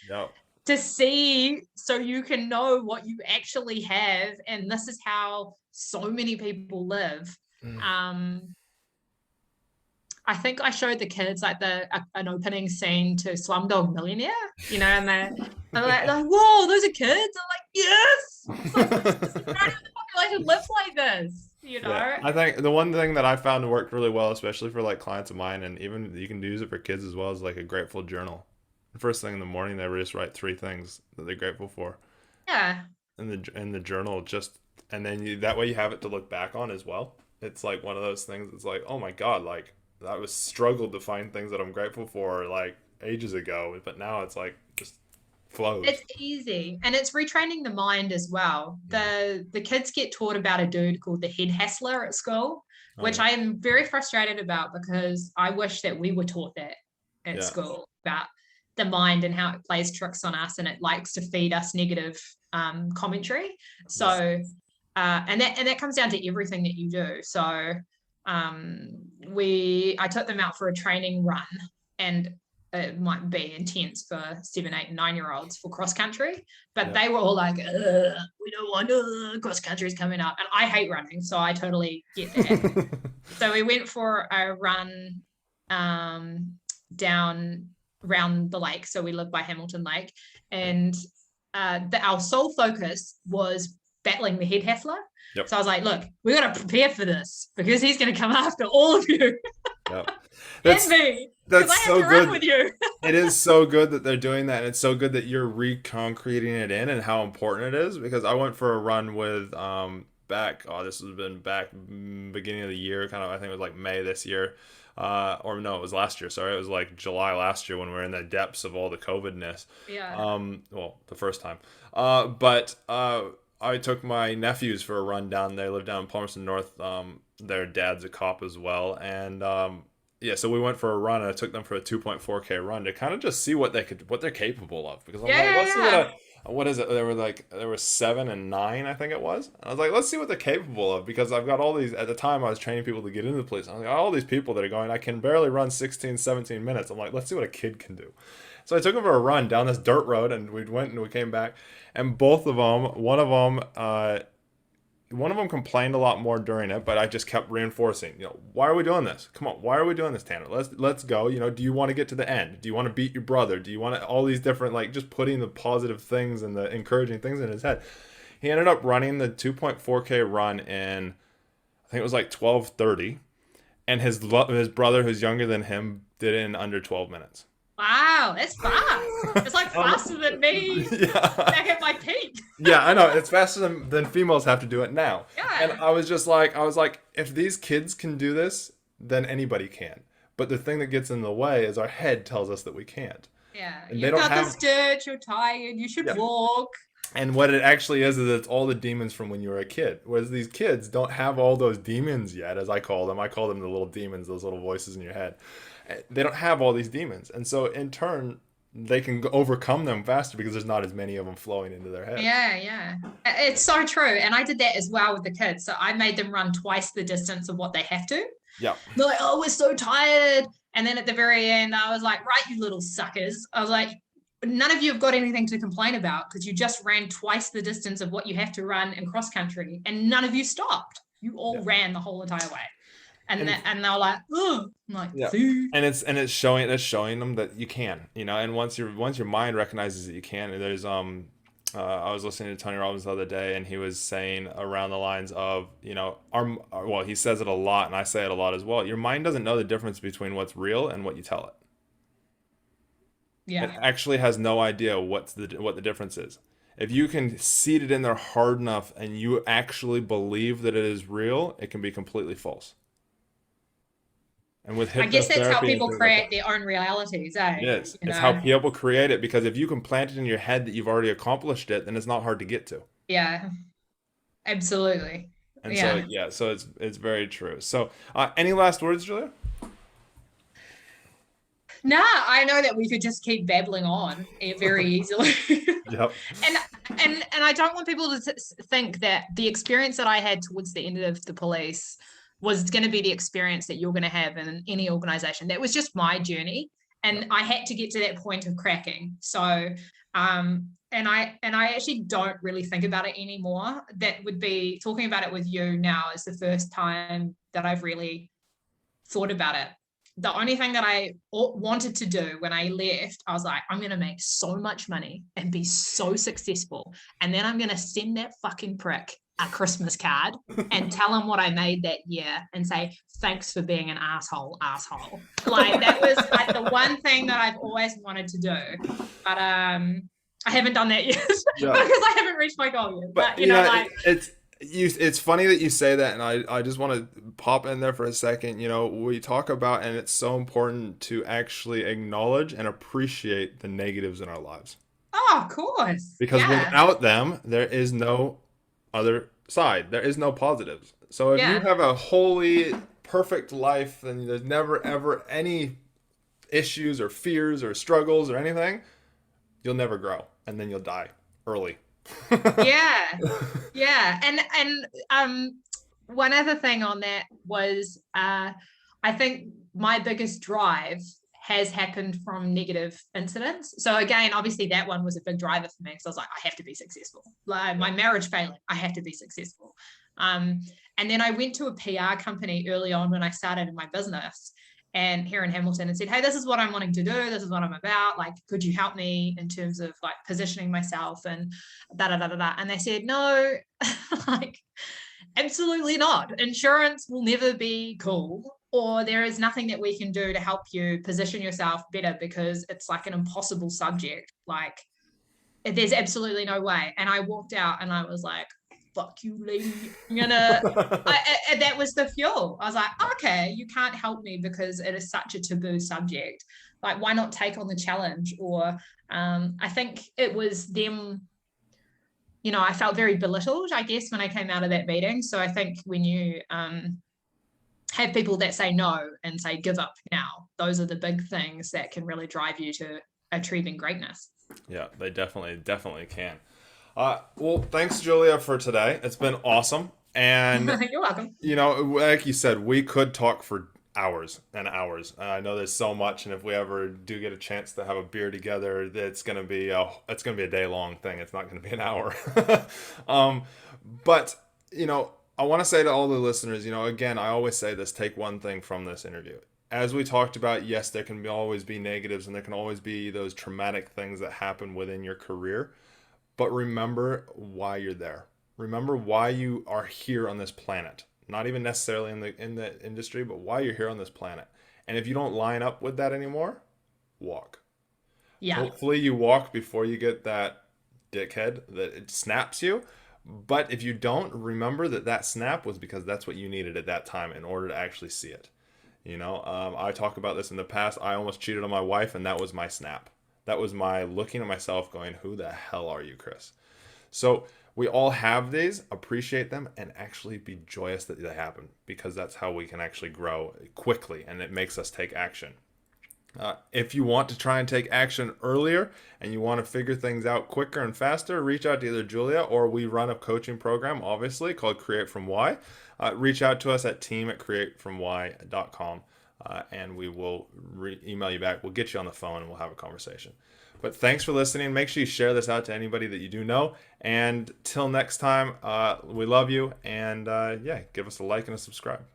to see, so you can know what you actually have. And this is how so many people live. I think I showed the kids like an opening scene to Slumdog Millionaire, and they're like, whoa, those are kids. I'm like, yes, the population lives like this, Yeah. I think the one thing that I found worked really well, especially for like clients of mine, and even you can use it for kids as well, is like a grateful journal. The first thing in the morning, they just write 3 things that they're grateful for. Yeah. In the journal, and then that way you have it to look back on as well. It's like one of those things. It's like, oh my God, like I was struggled to find things that I'm grateful for like ages ago, but now it's like just flows. It's easy, and it's retraining the mind as well. The kids get taught about a dude called the head hustler at school, which I am very frustrated about, because I wish that we were taught that at school, about the mind and how it plays tricks on us, and it likes to feed us negative commentary. So and that comes down to everything that you do. So I took them out for a training run, and it might be intense for 7, 8, and 9-year-olds for cross country, but they were all like, we don't want cross country's coming up, and I hate running, so I totally get that. So we went for a run down around the lake. So we live by Hamilton Lake, and our sole focus was battling the head hassler. Yep. So I was like, look, we got to prepare for this because he's going to come after all of you. Yep. And me, because I have so to run good. with you. It is so good that they're doing that, and it's so good that you're reconcreting it in and how important it is. Because I went for a run with this has been back beginning of the year, kind of. I think it was like May this year, or no, it was last year. Sorry, it was like July last year when we were in the depths of all the COVIDness. Yeah. Well, the first time. But I took my nephews for a run down. They live down in Palmerston North. Their dad's a cop as well, and yeah, so we went for a run, and I took them for a 2.4K run to kind of just see what they're capable of. Because I'm like, let's see what is it? There were 7 and 9, I think it was. And I was like, let's see what they're capable of, because I've got all these. At the time, I was training people to get into the police. I was like, all these people that are going, I can barely run 16, 17 minutes. I'm like, let's see what a kid can do. So I took them for a run down this dirt road, and we went and we came back, and both of them, one of them complained a lot more during it, but I just kept reinforcing, why are we doing this? Come on, why are we doing this, Tanner? Let's go. Do you want to get to the end? Do you want to beat your brother? Do you want to, all these different, like, just putting the positive things and the encouraging things in his head. He ended up running the 2.4K run in, I think it was like 12:30, and his brother, who's younger than him, did it in under 12 minutes. Wow, that's fast. It's like faster than me back at my peak. Yeah, I know. It's faster than females have to do it now. Yeah. And I was like, if these kids can do this, then anybody can. But the thing that gets in the way is our head tells us that we can't. Yeah. And You've got the stitch, you're tired, you should walk. And what it actually is it's all the demons from when you were a kid. Whereas these kids don't have all those demons yet, as I call them. I call them the little demons, those little voices in your head. They don't have all these demons. And so in turn, they can overcome them faster because there's not as many of them flowing into their head. Yeah. It's so true. And I did that as well with the kids. So I made them run twice the distance of what they have to. Yeah. They're like, oh, we're so tired. And then at the very end, I was like, right, you little suckers. I was like, none of you have got anything to complain about because you just ran twice the distance of what you have to run in cross country, and none of you stopped. You all ran the whole entire way. And they're like, oh, I'm like, see? And it's showing them that you can, and once your mind recognizes that you can. There's I was listening to Tony Robbins the other day, and he was saying around the lines of, he says it a lot, and I say it a lot as well. Your mind doesn't know the difference between what's real and what you tell it. Yeah. It actually has no idea what the difference is. If you can seed it in there hard enough and you actually believe that it is real, it can be completely false. And with hypnotherapy, I guess that's how people create their own realities, eh? It is. It's how people create it, because if you can plant it in your head that you've already accomplished it, then it's not hard to get to. Yeah, absolutely. And so it's very true. So any last words, Julia? Nah, I know that we could just keep babbling on very easily. Yep. And I don't want people to think that the experience that I had towards the end of the police was going to be the experience that you're going to have in any organization. That was just my journey, and I had to get to that point of cracking. So, and I actually don't really think about it anymore. That would be talking about it with you now is the first time that I've really thought about it. The only thing that I wanted to do when I left, I was like, I'm going to make so much money and be so successful. And then I'm going to send that fucking prick a Christmas card and tell him what I made that year and say, thanks for being an asshole. Like, that was like the one thing that I've always wanted to do. But I haven't done that yet because I haven't reached my goal yet. But it's funny that you say that, and I just want to pop in there for a second. We talk about, and it's so important to actually acknowledge and appreciate the negatives in our lives. Oh, of course. Because without them, there is no other side. There is no positives. So if you have a wholly perfect life and there's never ever any issues or fears or struggles or anything, you'll never grow, and then you'll die early. Yeah. And one other thing on that was I think my biggest drive has happened from negative incidents. So again, obviously that one was a big driver for me because I was like, I have to be successful. Like my marriage failing, I have to be successful. And then I went to a PR company early on when I started in my business, and here in Hamilton, and said, hey, this is what I'm wanting to do. This is what I'm about. Like, could you help me in terms of like positioning myself and da da da da da? And they said, no, like, absolutely not. Insurance will never be cool, or there is nothing that we can do to help you position yourself better because it's like an impossible subject. Like, there's absolutely no way. And I walked out and I was like, fuck you, lady. And that was the fuel. I was like, okay, you can't help me because it is such a taboo subject. Like, why not take on the challenge? Or I think it was them, I felt very belittled, I guess, when I came out of that meeting. So I think when you have people that say no and say give up now, those are the big things that can really drive you to achieving greatness. Yeah, they definitely can. Well, thanks, Julia, for today. It's been awesome. And, You're welcome. like you said, we could talk for hours and hours. I know there's so much, and if we ever do get a chance to have a beer together, it's gonna be a day long thing. It's not gonna be an hour. But I want to say to all the listeners, again, I always say this: take one thing from this interview. As we talked about, yes, there can always be negatives, and there can always be those traumatic things that happen within your career. But remember why you're there. Remember why you are here on this planet. Not even necessarily in the industry, but why you're here on this planet. And if you don't line up with that anymore, walk. Yeah. Hopefully you walk before you get that dickhead that it snaps you. But if you don't, remember that snap was because that's what you needed at that time in order to actually see it. I talk about this in the past. I almost cheated on my wife, and that was my snap. That was my looking at myself going, who the hell are you, Chris? So we all have these, appreciate them, and actually be joyous that they happen, because that's how we can actually grow quickly, and it makes us take action. If you want to try and take action earlier and you want to figure things out quicker and faster, reach out to either Julia, or we run a coaching program, obviously, called Create From Why. Reach out to us at team@createfromwhy.com, and we will email you back. We'll get you on the phone and we'll have a conversation. But thanks for listening. Make sure you share this out to anybody that you do know. And till next time, we love you. And give us a like and a subscribe.